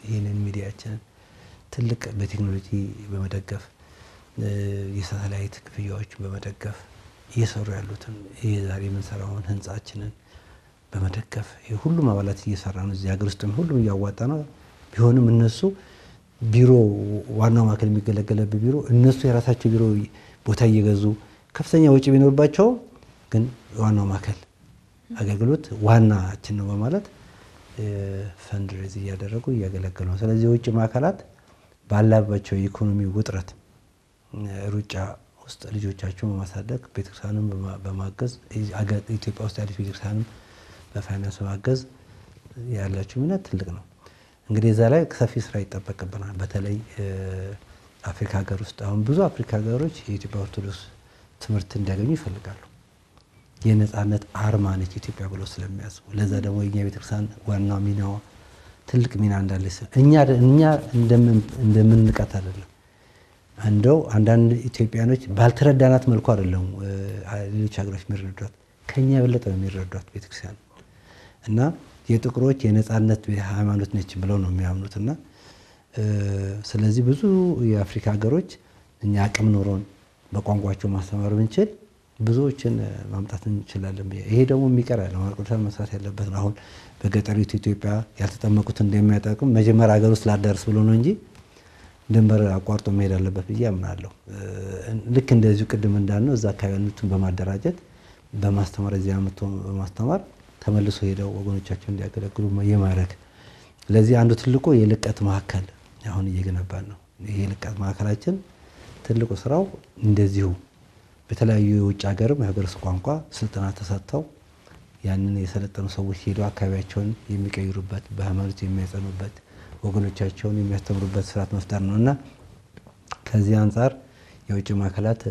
ይህንን ሚዲያችንን ትልቅ በቴክኖሎጂ በመደገፍ የሳተላይት ክፍያዎችን በመደገፍ እየሰሩ ያሉትን ይሄ ዛሬ የምንሰራውን ህንጻችንን በመደገፍ ሁሉም አባላት እየሰራ ነው። እዚህ ሀገር ውስጥም ሁሉም እያዋጣ ነው። ቢሆንም እነሱ ቢሮ ዋናው ማዕከል የሚገለገለበት ቢሮ እነሱ የራሳቸው ቢሮ ቦታ እየገዙ ከፍተኛ ወጪ ቢኖርባቸው ግን ዋናው ማዕከል አገልግሎት ዋናችን ነው በማለት ፈንድሬዝ እያደረጉ እያገለገሉ ነው። ስለዚህ የውጭ ማዕከላት ባላባቸው የኢኮኖሚ ውጥረት ሩጫ ውስጥ ልጆቻቸውን በማሳደግ ቤተክርስቲያንን በማገዝ ኢትዮጵያ ውስጥ ያለች ቤተክርስቲያንን በፋይናንስ በማገዝ ያላቸው ሚና ትልቅ ነው። እንግዲህ እዛ ላይ ሰፊ ስራ ይጠበቅብናል። በተለይ አፍሪካ ሀገር ውስጥ አሁን ብዙ አፍሪካ ሀገሮች የኢትዮጵያ ኦርቶዶክስ ትምህርት እንዲያገኙ ይፈልጋሉ። የነጻነት አርማ ነች ኢትዮጵያ ብለው ስለሚያስቡ ለዛ ደግሞ የኛ ቤተክርስቲያን ዋና ሚናዋ ትልቅ ሚና እንዳለ እኛ እንደምንቀት አይደለም። እንደው አንዳንድ ኢትዮጵያኖች ባልተረዳናት መልኩ አይደለም ሌሎች ሀገሮች የሚረዷት ከኛ የበለጠ የሚረዷት ቤተክርስቲያን እና የጥቁሮች የነጻነት ሃይማኖት ነች ብለው ነው የሚያምኑትና ስለዚህ ብዙ የአፍሪካ ሀገሮች እኛ አቅም ኖሮን በቋንቋቸው ማስተማር ብንችል ብዙዎችን ማምጣት እንችላለን። ይሄ ደግሞ የሚቀር አይደለም። ማህበረ ቅዱሳን መስራት ያለበት ነው። አሁን በገጠሪቱ ኢትዮጵያ ያልተጠመቁትን እንደሚያጠቅም መጀመሪያ ሀገር ውስጥ ላዳርስ ብሎ ነው እንጂ ድንበር አቋርጦ መሄድ አለበት ብዬ አምናለሁ። ልክ እንደዚሁ ቅድም እንዳልነው እዛ አካባቢ ያሉትን በማደራጀት በማስተማር እዚያ አመጡ በማስተማር ተመልሶ ሄደው ወገኖቻቸውን እንዲያገለግሉ የማድረግ ለዚህ አንዱ ትልቁ የልቀት ማዕከል አሁን እየገነባን ነው። ይሄ የልቀት ማዕከላችን ትልቁ ስራው እንደዚሁ በተለያዩ የውጭ ሀገርም የሀገር ውስጥ ቋንቋ ስልጠና ተሰጥተው ያንን የሰለጠኑ ሰዎች ሄደው አካባቢያቸውን የሚቀይሩበት በሃይማኖት የሚያጸኑበት ወገኖቻቸውን የሚያስተምሩበት ስርዓት መፍጠር ነውና ከዚህ አንፃር የውጭ ማዕከላት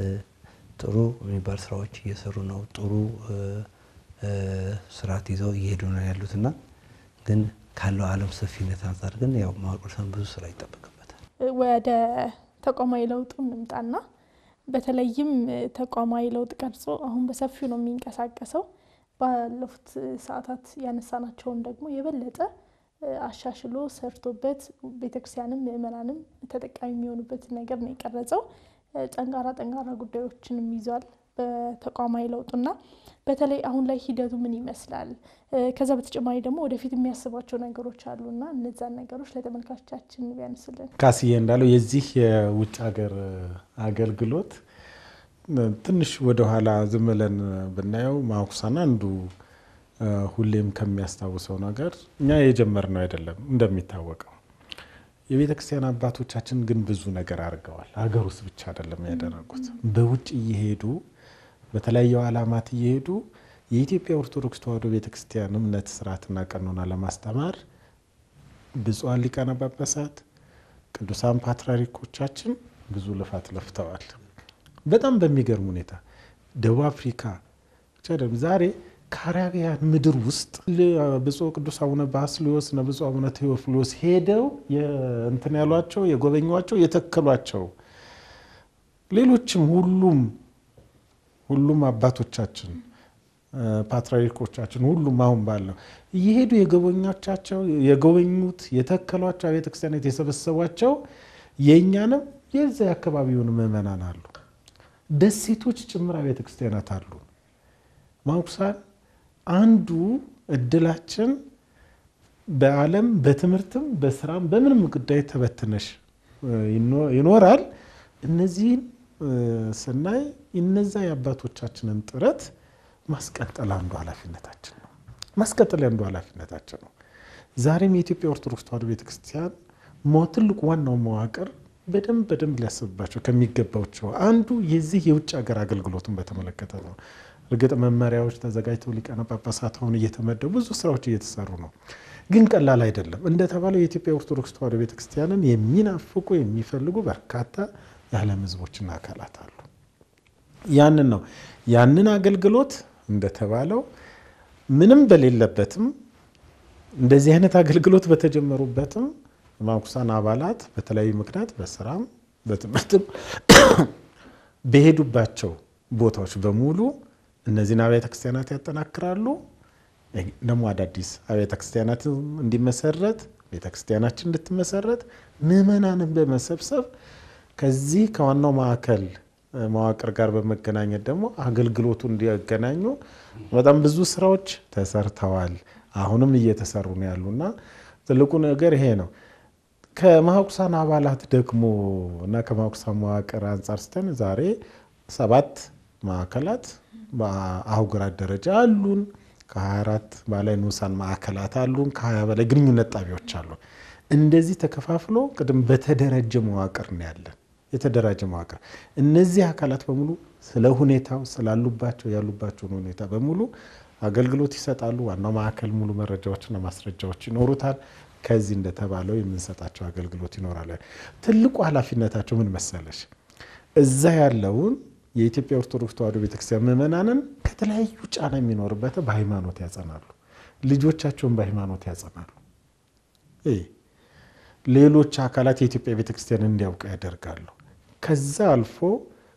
ጥሩ የሚባል ስራዎች እየሰሩ ነው። ጥሩ ስርዓት ይዘው እየሄዱ ነው ያሉትና ግን ካለው ዓለም ሰፊነት አንፃር ግን ያው ማህበረ ቅዱሳን ብዙ ስራ ይጠበቅበታል። ወደ ተቋማዊ ለውጡ እንምጣና በተለይም ተቋማዊ ለውጥ ቀርጾ አሁን በሰፊው ነው የሚንቀሳቀሰው። ባለፉት ሰዓታት ያነሳናቸውን ደግሞ የበለጠ አሻሽሎ ሰርቶበት ቤተክርስቲያንም ምእመናንም ተጠቃሚ የሚሆኑበት ነገር ነው የቀረጸው። ጠንካራ ጉዳዮችንም ይዟል በተቋማዊ ለውጡና በተለይ አሁን ላይ ሂደቱ ምን ይመስላል? ከዛ በተጨማሪ ደግሞ ወደፊት የሚያስባቸው ነገሮች አሉና እነዛን ነገሮች ለተመልካቾቻችን ቢያነሱልን። ካስዬ እንዳለው የዚህ የውጭ ሀገር አገልግሎት ትንሽ ወደ ኋላ ዝም ብለን ብናየው ማኩሳና አንዱ ሁሌም ከሚያስታውሰው ነገር እኛ የጀመርነው አይደለም። እንደሚታወቀው የቤተ ክርስቲያን አባቶቻችን ግን ብዙ ነገር አድርገዋል። ሀገር ውስጥ ብቻ አይደለም ያደረጉት፣ በውጭ እየሄዱ በተለያዩ ዓላማት እየሄዱ የኢትዮጵያ ኦርቶዶክስ ተዋሕዶ ቤተ ክርስቲያን እምነት ስርዓትና ቀኖና ለማስተማር ብፁዓን ሊቃነ ጳጳሳት ቅዱሳን ፓትርያርኮቻችን ብዙ ልፋት ለፍተዋል። በጣም በሚገርም ሁኔታ ደቡብ አፍሪካ ዛሬ ካሪቢያን ምድር ውስጥ ብፁዕ ቅዱስ አቡነ ባስልዮስ እና ብፁዕ አቡነ ቴዎፍሎስ ሄደው እንትን ያሏቸው የጎበኟቸው የተከሏቸው ሌሎችም ሁሉም አባቶቻችን ፓትርያርኮቻችን ሁሉም አሁን ባለው እየሄዱ የጎበኙት የተከሏቸው ቤተ ክርስቲያናት የሰበሰቧቸው የእኛንም የዛ አካባቢውን ምእመናን አሉ። ደሴቶች ጭምራ ቤተ ክርስቲያናት አሉ። ማኩሳን አንዱ እድላችን በዓለም በትምህርትም በስራም በምንም ጉዳይ ተበትነሽ ይኖራል። እነዚህን ስናይ እነዛ የአባቶቻችንን ጥረት ማስቀጠል አንዱ ኃላፊነታችን ነው። ዛሬም የኢትዮጵያ ኦርቶዶክስ ተዋሕዶ ቤተክርስቲያን ትልቁ ዋናው መዋቅር በደንብ ሊያስብባቸው ከሚገባቸው አንዱ የዚህ የውጭ ሀገር አገልግሎትን በተመለከተ ነው። እርግጥ መመሪያዎች ተዘጋጅተው ሊቃነ ጳጳሳት አሁን እየተመደቡ ብዙ ስራዎች እየተሰሩ ነው። ግን ቀላል አይደለም። እንደተባለው የኢትዮጵያ ኦርቶዶክስ ተዋሕዶ ቤተክርስቲያንን የሚናፍቁ የሚፈልጉ በርካታ የዓለም ሕዝቦችና አካላት አሉ። ያንን አገልግሎት እንደተባለው ምንም በሌለበትም እንደዚህ አይነት አገልግሎት በተጀመሩበትም ማኩሳን አባላት በተለያዩ ምክንያት በስራም በትምህርትም በሄዱባቸው ቦታዎች በሙሉ እነዚህን አብያተ ክርስቲያናት ያጠናክራሉ። ደግሞ አዳዲስ አብያተ ክርስቲያናት እንዲመሰረት ቤተክርስቲያናችን እንድትመሰረት ምእመናንን በመሰብሰብ ከዚህ ከዋናው መዋቅር ጋር በመገናኘት ደግሞ አገልግሎቱ እንዲያገናኙ በጣም ብዙ ስራዎች ተሰርተዋል። አሁንም እየተሰሩ ነው ያሉና ትልቁ ነገር ይሄ ነው። ከማኩሳን አባላት ደግሞ እና ከማኩሳን መዋቅር አንጻር ስተን ዛሬ 7 ማዕከላት በአህጉራት ደረጃ አሉን። ከ24 በላይ ንዑሳን ማዕከላት አሉን። ከ20 በላይ ግንኙነት ጣቢያዎች አሉን። እንደዚህ ተከፋፍሎ ቅድም በተደራጀ መዋቅር ነው ያለን። የተደራጀ መዋቅር እነዚህ አካላት በሙሉ ስለ ሁኔታው ያሉባቸውን ሁኔታ በሙሉ አገልግሎት ይሰጣሉ። ዋናው ማዕከል ሙሉ መረጃዎችና ማስረጃዎች ይኖሩታል። ከዚህ እንደተባለው የምንሰጣቸው አገልግሎት ይኖራል። ትልቁ ኃላፊነታቸው ምን መሰለሽ? እዛ ያለውን የኢትዮጵያ ኦርቶዶክስ ተዋሕዶ ቤተክርስቲያን ምእመናንን ከተለያዩ ጫና የሚኖርበት በሃይማኖት ያጸናሉ። ልጆቻቸውን በሃይማኖት ያጸናሉ። ሌሎች አካላት የኢትዮጵያ ቤተክርስቲያን እንዲያውቁ ያደርጋሉ። ከዛ አልፎ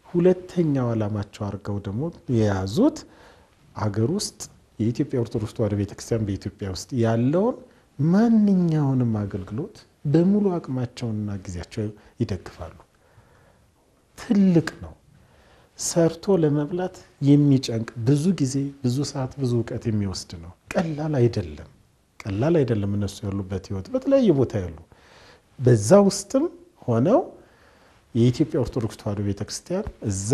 ሁለተኛው ዓላማቸው አድርገው ደግሞ የያዙት አገር ውስጥ የኢትዮጵያ ኦርቶዶክስ ተዋሕዶ ቤተክርስቲያን በኢትዮጵያ ውስጥ ያለውን ማንኛውንም አገልግሎት በሙሉ አቅማቸውንና ጊዜያቸው ይደግፋሉ። ትልቅ ነው። ሰርቶ ለመብላት የሚጨንቅ ብዙ ጊዜ፣ ብዙ ሰዓት፣ ብዙ እውቀት የሚወስድ ነው። ቀላል አይደለም። እነሱ ያሉበት ህይወት በተለያየ ቦታ ያሉ በዛ ውስጥም ሆነው የኢትዮጵያ ኦርቶዶክስ ተዋሕዶ ቤተክርስቲያን እዛ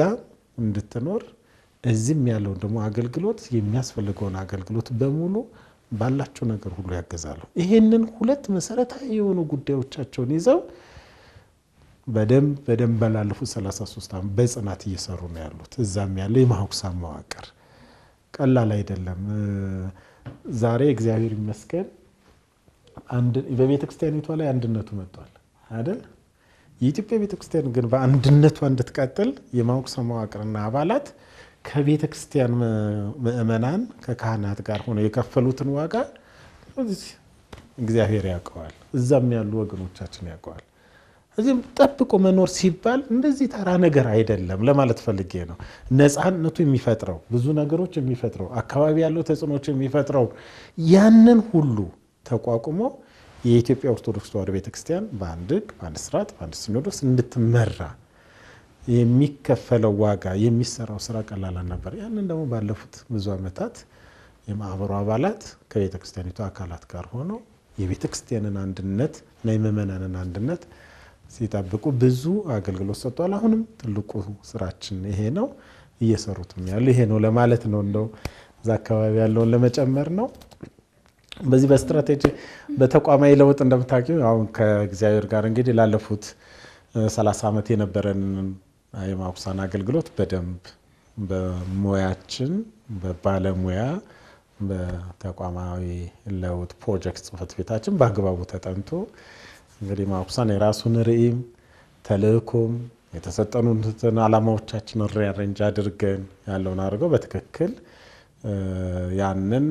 እንድትኖር እዚህም ያለውን ደግሞ አገልግሎት የሚያስፈልገውን አገልግሎት በሙሉ ባላቸው ነገር ሁሉ ያገዛሉ። ይሄንን ሁለት መሰረታዊ የሆኑ ጉዳዮቻቸውን ይዘው በደንብ ባላለፉት 33 ዓመት በጽናት እየሰሩ ነው ያሉት። እዛም ያለው የማኩሳን መዋቅር ቀላል አይደለም። ዛሬ እግዚአብሔር ይመስገን በቤተክርስቲያኒቷ ላይ አንድነቱ መጥቷል አይደል? የኢትዮጵያ ቤተክርስቲያን ግን በአንድነቷ እንድትቀጥል የማኩሳን መዋቅርና አባላት ከቤተክርስቲያን ምእመናን ከካህናት ጋር ሆነው የከፈሉትን ዋጋ እግዚአብሔር ያውቀዋል። እዛም ያሉ ወገኖቻችን ያውቀዋል። እዚህም ጠብቆ መኖር ሲባል እንደዚህ ተራ ነገር አይደለም ለማለት ፈልጌ ነው። ነፃነቱ የሚፈጥረው ብዙ ነገሮች የሚፈጥረው አካባቢ ያለው ተጽዕኖች የሚፈጥረው ያንን ሁሉ ተቋቁሞ የኢትዮጵያ ኦርቶዶክስ ተዋሕዶ ቤተክርስቲያን በአንድ ሕግ፣ በአንድ ስርዓት፣ በአንድ ሲኖዶስ እንድትመራ የሚከፈለው ዋጋ የሚሰራው ስራ ቀላል ነበር። ያንን ደግሞ ባለፉት ብዙ ዓመታት የማህበሩ አባላት ከቤተክርስቲያኒቱ አካላት ጋር ሆነው የቤተክርስቲያንን አንድነት እና የምእመናንን አንድነት ሲጠብቁ ብዙ አገልግሎት ሰጥቷል። አሁንም ትልቁ ስራችን ይሄ ነው፣ እየሰሩትም ያሉ ይሄ ነው ለማለት ነው። እንደው እዛ አካባቢ ያለውን ለመጨመር ነው። በዚህ በስትራቴጂ በተቋማዊ ለውጥ እንደምታውቂው አሁን ከእግዚአብሔር ጋር እንግዲህ ላለፉት 30 ዓመት የነበረን የማኩሳን አገልግሎት በደንብ በሙያችን በባለሙያ በተቋማዊ ለውጥ ፕሮጀክት ጽህፈት ቤታችን በአግባቡ ተጠንቶ እንግዲህ ማኩሳን የራሱን ርዕይም ተልእኮም የተሰጠኑትን ዓላማዎቻችንን ሪአሬንጅ አድርገን ያለውን አድርገው በትክክል ያንን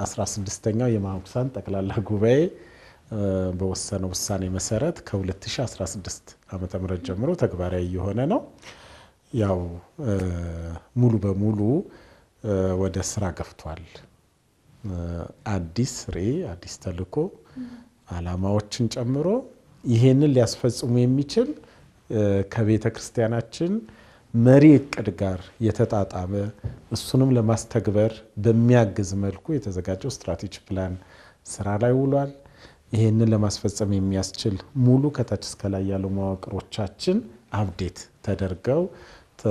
16ኛው የማኩሳን ጠቅላላ ጉባኤ በወሰነው ውሳኔ መሰረት ከ2016 ዓመተ ምህረት ጀምሮ ተግባራዊ የሆነ ነው። ያው ሙሉ በሙሉ ወደ ስራ ገብቷል። አዲስ ርዕይ አዲስ ተልእኮ ዓላማዎችን ጨምሮ ይሄንን ሊያስፈጽሙ የሚችል ከቤተ ክርስቲያናችን መሪ እቅድ ጋር የተጣጣመ እሱንም ለማስተግበር በሚያግዝ መልኩ የተዘጋጀው ስትራቴጂ ፕላን ስራ ላይ ውሏል። ይሄንን ለማስፈጸም የሚያስችል ሙሉ ከታች እስከ ላይ ያለው መዋቅሮቻችን አፕዴት ተደርገው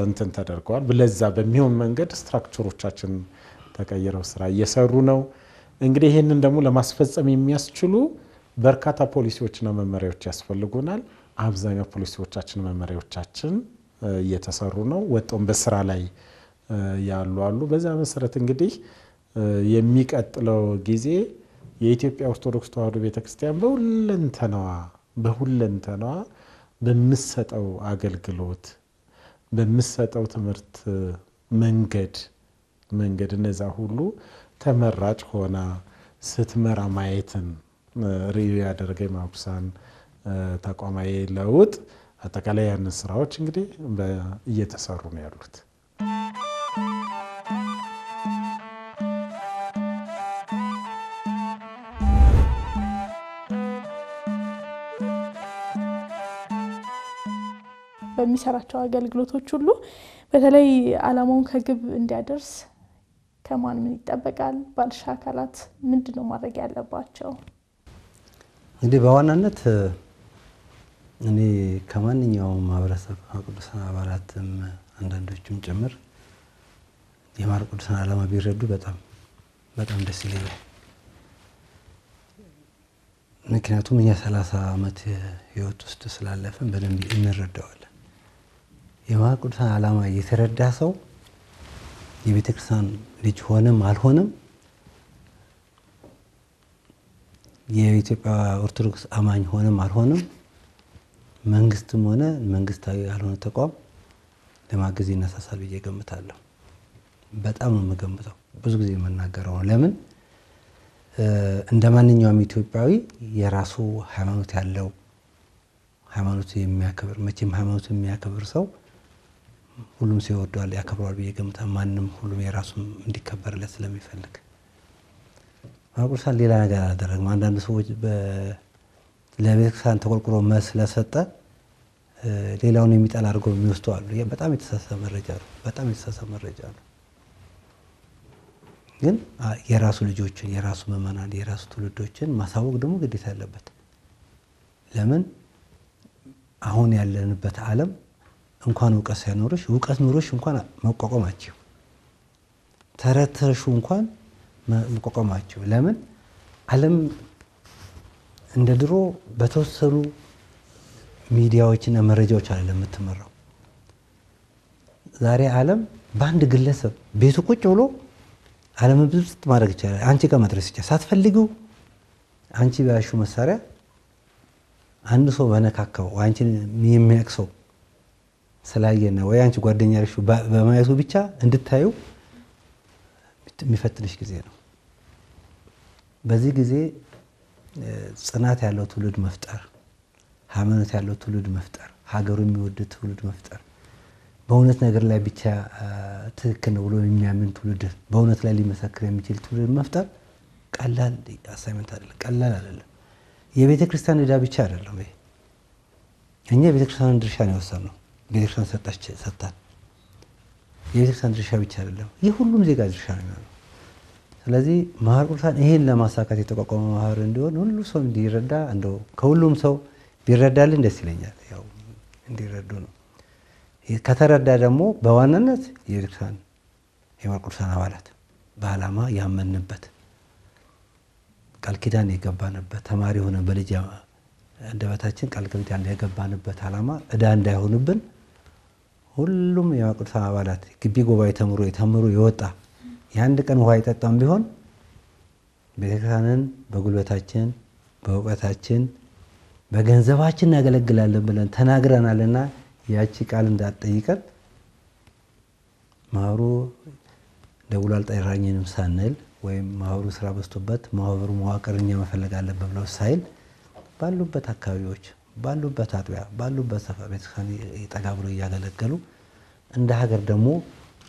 እንትን ተደርገዋል። ለዛ በሚሆን መንገድ ስትራክቸሮቻችን ተቀይረው ስራ እየሰሩ ነው። እንግዲህ ይሄንን ደግሞ ለማስፈጸም የሚያስችሉ በርካታ ፖሊሲዎችና መመሪያዎች ያስፈልጉናል። አብዛኛው ፖሊሲዎቻችን መመሪያዎቻችን እየተሰሩ ነው፣ ወጥቶም በስራ ላይ ያሉ አሉ። በዛ መሰረት እንግዲህ የሚቀጥለው ጊዜ የኢትዮጵያ ኦርቶዶክስ ተዋሕዶ ቤተክርስቲያን በሁለንተናዋ በምትሰጠው አገልግሎት በምትሰጠው ትምህርት መንገድ እነዛ ሁሉ ተመራጭ ሆና ስትመራ ማየትን ርዕዩ ያደረገ የማኩሳን ተቋማዊ ለውጥ አጠቃላይ ያንን ስራዎች እንግዲህ እየተሰሩ ነው ያሉት። በሚሰራቸው አገልግሎቶች ሁሉ በተለይ ዓላማውን ከግብ እንዲያደርስ ከማን ምን ይጠበቃል? ባለድርሻ አካላት ምንድነው ማድረግ ያለባቸው? እንግዲህ በዋናነት እኔ ከማንኛውም ማህበረሰብ ቅዱሳን አባላትም አንዳንዶቹም ጭምር የማርቆስ ቅዱሳን ዓላማ ቢረዱ በጣም ደስ ይለኛል። ምክንያቱም እኛ 30 ዓመት ህይወት ውስጥ ስላለፈን በደንብ እንረዳዋለን። የማርቆስ ቅዱሳን ዓላማ የተረዳ ሰው የቤተክርስቲያን ልጅ ሆነም አልሆነም የኢትዮጵያ ኦርቶዶክስ አማኝ ሆነም አልሆነም መንግስትም ሆነ መንግስታዊ ያልሆነ ተቋም ለማገዝ ይነሳሳል ብዬ ገምታለሁ። በጣም ነው የምገምተው። ብዙ ጊዜ የምናገረው ነው። ለምን እንደማንኛውም ኢትዮጵያዊ የራሱ ሃይማኖት ያለው ሃይማኖት የሚያከብር መቼም ሃይማኖት የሚያከብር ሰው ሁሉም ሰው ይወደዋል ያከብራል ብዬ ገምታለሁ። ማንንም ሁሉም የራሱ እንዲከበርለት ስለሚፈልግ ማርቆስ ሌላ ነገር አላደረገም። አንዳንድ ሰዎች ለቤተክርስቲያን ተቆርቆሮ መስለሰጠ ሌላውን የሚጠላ አድርገው የሚወስዱ አሉ። በጣም የተሳሳተ መረጃ ነው። ግን የራሱ ልጆችን የራሱ መመናን የራሱ ትውልዶችን ማሳወቅ ደግሞ ግዴታ አለበት። ለምን አሁን ያለንበት ዓለም እንኳን ዕውቀት ሳይኖርሽ ዕውቀት ኑሮሽ እንኳን መቋቋማችሁ ተረተሹ እንኳን መቋቋማችሁ። ለምን ዓለም እንደ ድሮ በተወሰኑ ሚዲያዎችና መረጃዎች አይደለም የምትመራው። ዛሬ ዓለም በአንድ ግለሰብ ቤቱ ቁጭ ብሎ ዓለም ብዙ ማድረግ ይችላል። አንቺ ጋር መድረስ ይችላል ሳትፈልጊው። አንቺ ባያሹ መሳሪያ አንድ ሰው በነካካው አንቺን የሚያውቅ ሰው ስላየና ወይ አንቺ ጓደኛ ልጅ በማየቱ ብቻ እንድታዩ የሚፈትንሽ ጊዜ ነው። በዚህ ጊዜ ጽናት ያለው ትውልድ መፍጠር ሃይማኖት ያለው ትውልድ መፍጠር፣ ሀገሩ የሚወድ ትውልድ መፍጠር፣ በእውነት ነገር ላይ ብቻ ትክክል ነው ብሎ የሚያምን ትውልድ፣ በእውነት ላይ ሊመሰክር የሚችል ትውልድ መፍጠር ቀላል አሳይመንት አይደለም፣ ቀላል አይደለም። የቤተ ክርስቲያን ዕዳ ብቻ አይደለም ይሄ። እኛ የቤተ ክርስቲያን ድርሻ ነው የወሰድነው። ቤተ ክርስቲያን ሰጣን። የቤተ ክርስቲያን ድርሻ ብቻ አይደለም፣ የሁሉም ዜጋ ድርሻ ነው የሚሆነው። ስለዚህ ማህበረ ቅዱሳን ይሄን ለማሳካት የተቋቋመ ማህበር እንዲሆን ሁሉ ሰው እንዲረዳ፣ እንደው ከሁሉም ሰው ቢረዳልን ደስ ይለኛል። ያው እንዲረዱ ነው። ከተረዳ ደግሞ በዋናነት የቤተክርስቲያን የማህበረ ቅዱሳን አባላት በዓላማ ያመንበት ቃል ኪዳን የገባንበት ተማሪ ሆነ በልጅ አንደበታችን ቃል ኪዳን የገባንበት ዓላማ ዕዳ እንዳይሆንብን ሁሉም የማህበረ ቅዱሳን አባላት ግቢ ጉባኤ ተምሮ የወጣ የአንድ ቀን ውሃ ይጠጣም ቢሆን ቤተክርስቲያንን በጉልበታችን በእውቀታችን በገንዘባችን እናገለግላለን ብለን ተናግረናልና ያቺ ቃል እንዳትጠይቀን ማህበሩ ደውሎ አልጠራኝንም ሳንል ወይም ማህበሩ ስራ በዝቶበት ማህበሩ መዋቅርኛ መፈለግ አለበት ብለው ሳይል ባሉበት አካባቢዎች ባሉበት አጥቢያ ባሉበት ሰፈር ቤተክርስቲያን ይጠጋ ብሎ እያገለገሉ እንደ ሀገር ደግሞ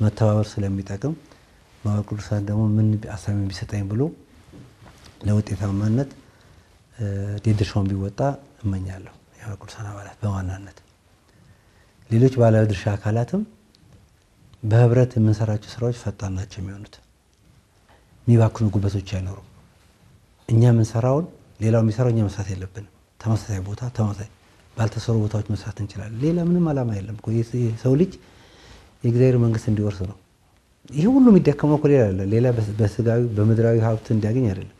መተባበር ስለሚጠቅም ማህበረ ቅዱሳን ደግሞ ምን አሳሚ ቢሰጠኝ ብሎ ለውጤታማነት ድርሻውን ቢወጣ እመኛለሁ። የማህበረ ቅዱሳን አባላት በዋናነት ሌሎች ባለድርሻ አካላትም በህብረት የምንሰራቸው ስራዎች ፈጣን ናቸው የሚሆኑት። የሚባክኑ ጉልበቶች አይኖሩም። እኛ የምንሰራውን ሌላው የሚሰራው እኛ መስራት የለብንም። ተመሳሳይ ቦታ ተመሳሳይ ባልተሰሩ ቦታዎች መስራት እንችላለን። ሌላ ምንም ዓላማ የለም እኮ የሰው ልጅ የእግዚአብሔር መንግስት እንዲወርስ ነው። ይሄ ሁሉ የሚደከመው እኮ ሌላ አይደለም። ሌላ በስጋዊ በምድራዊ ሀብት እንዲያገኝ አይደለም።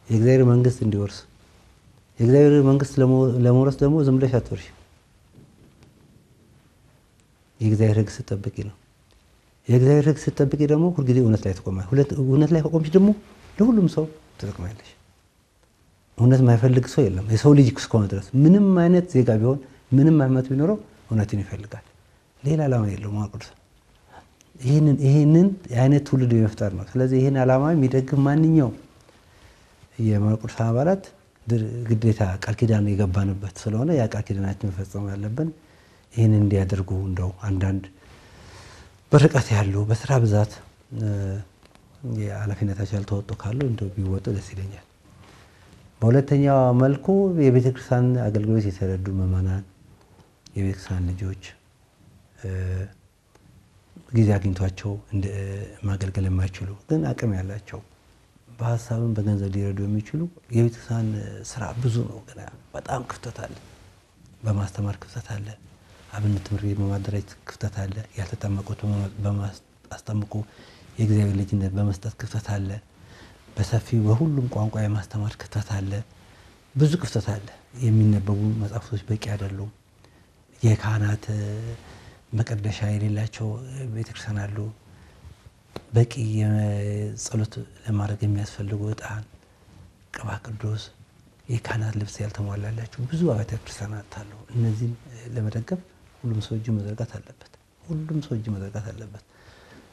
የእግዚአብሔር መንግስት እንዲወርስ። የእግዚአብሔር መንግስት ለመውረስ ደግሞ ዝም ብለሽ አትወርሽ። የእግዚአብሔር ህግ ስትጠብቂ ነው። የእግዚአብሔር ህግ ስትጠብቂ ደግሞ ሁልጊዜ እውነት ላይ ትቆማለሽ። እውነት ላይ ከቆምሽ ደግሞ ለሁሉም ሰው ትጠቅማለሽ። እውነት የማይፈልግ ሰው የለም። የሰው ልጅ እስከሆነ ድረስ ምንም አይነት ዜጋ ቢሆን ምንም አይነት ቢኖረው እውነትን ይፈልጋል። ሌላ ዓላማ የለውም ማህበረ ቅዱሳን። ይህንን የአይነት ትውልድ የመፍጠር ነው። ስለዚህ ይህን ዓላማ የሚደግፍ ማንኛውም የማህበረ ቅዱሳን አባላት ግዴታ ቃል ኪዳን የገባንበት ስለሆነ ያ ቃል ኪዳናችን መፈጸም ያለብን ይህን እንዲያደርጉ እንደው አንዳንድ በርቀት ያሉ በስራ ብዛት የኃላፊነታቸው ያልተወጡ ካሉ እንደው ቢወጡ ደስ ይለኛል። በሁለተኛው መልኩ የቤተክርስቲያን አገልግሎት የተረዱ ምዕመናን የቤተክርስቲያን ልጆች ጊዜ አግኝቷቸው ማገልገል የማይችሉ ግን አቅም ያላቸው በሀሳብም በገንዘብ ሊረዱ የሚችሉ የቤተክርስቲያን ስራ ብዙ ነው። ገና በጣም ክፍተት አለ። በማስተማር ክፍተት አለ። አብነት ትምህርት ቤት በማደራጀት ክፍተት አለ። ያልተጠመቁት በማስጠመቁ የእግዚአብሔር ልጅነት በመስጠት ክፍተት አለ። በሰፊው በሁሉም ቋንቋ የማስተማር ክፍተት አለ። ብዙ ክፍተት አለ። የሚነበቡ መጽሐፍቶች በቂ አይደሉም። የካህናት መቀደሻ የሌላቸው ቤተክርስቲያን አሉ። በቂ የጸሎት ለማድረግ የሚያስፈልጉ ዕጣን፣ ቅባ ቅዱስ፣ የካህናት ልብስ ያልተሟላላቸው ብዙ አብያተ ክርስቲያናት አሉ። እነዚህን ለመደገፍ ሁሉም ሰው እጅ መዘርጋት አለበት። ሁሉም ሰው እጅ መዘርጋት አለበት።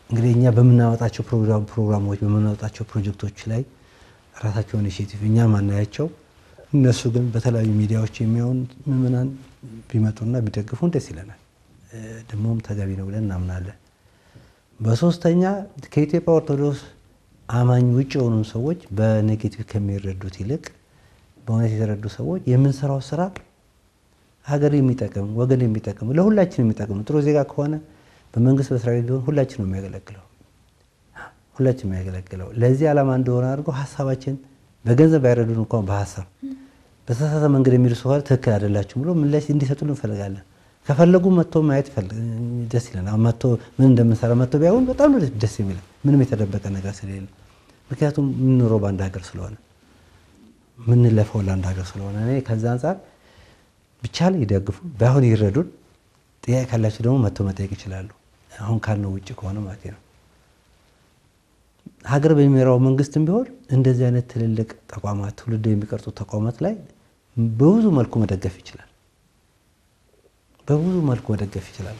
እንግዲህ እኛ በምናወጣቸው ፕሮግራሞች በምናወጣቸው ፕሮጀክቶች ላይ ራሳቸው ኢኒሼቲቭ እኛ ማናያቸው እነሱ ግን በተለያዩ ሚዲያዎች የሚሆን ምዕመናን ቢመጡና ቢደግፉን ደስ ይለናል። ደግሞም ተገቢ ነው ብለን እናምናለን። በሶስተኛ ከኢትዮጵያ ኦርቶዶክስ አማኝ ውጭ የሆኑ ሰዎች በኔጌቲቭ ከሚረዱት ይልቅ በእውነት የተረዱ ሰዎች የምንሰራው ስራ ሀገር የሚጠቅም ወገን የሚጠቅም ለሁላችን የሚጠቅም ጥሩ ዜጋ ከሆነ በመንግስት መስሪያ ቤት ቢሆን ሁላችን ነው የሚያገለግለው። ለዚህ ዓላማ እንደሆነ አድርገው ሀሳባችን በገንዘብ ባይረዱን እንኳን በሀሳብ በተሳሳተ መንገድ የሚደርሱ ከሆነ ትክክል አይደላችሁም ብሎ ምላሽ እንዲሰጡልን እንፈልጋለን። ከፈለጉ መጥቶ ማየት ደስ ይለናል። መጥቶ ምን እንደምንሰራ መጥቶ ቢያዩን በጣም ደስ የሚል ምንም የተደበቀ ነገር ስለሌለ፣ ምክንያቱም የምንኖረው በአንድ ሀገር ስለሆነ የምንለፈው ለአንድ ሀገር ስለሆነ እኔ ከዛ አንጻር ብቻ ላይ ይደግፉ፣ ባይሆን ይረዱን። ጥያቄ ካላቸው ደግሞ መጥቶ መጠየቅ ይችላሉ። አሁን ካልነው ውጭ ከሆነ ማለት ነው። ሀገር በሚመራው መንግስትም ቢሆን እንደዚህ አይነት ትልልቅ ተቋማት ትውልድ የሚቀርጹ ተቋማት ላይ በብዙ መልኩ መደገፍ ይችላል።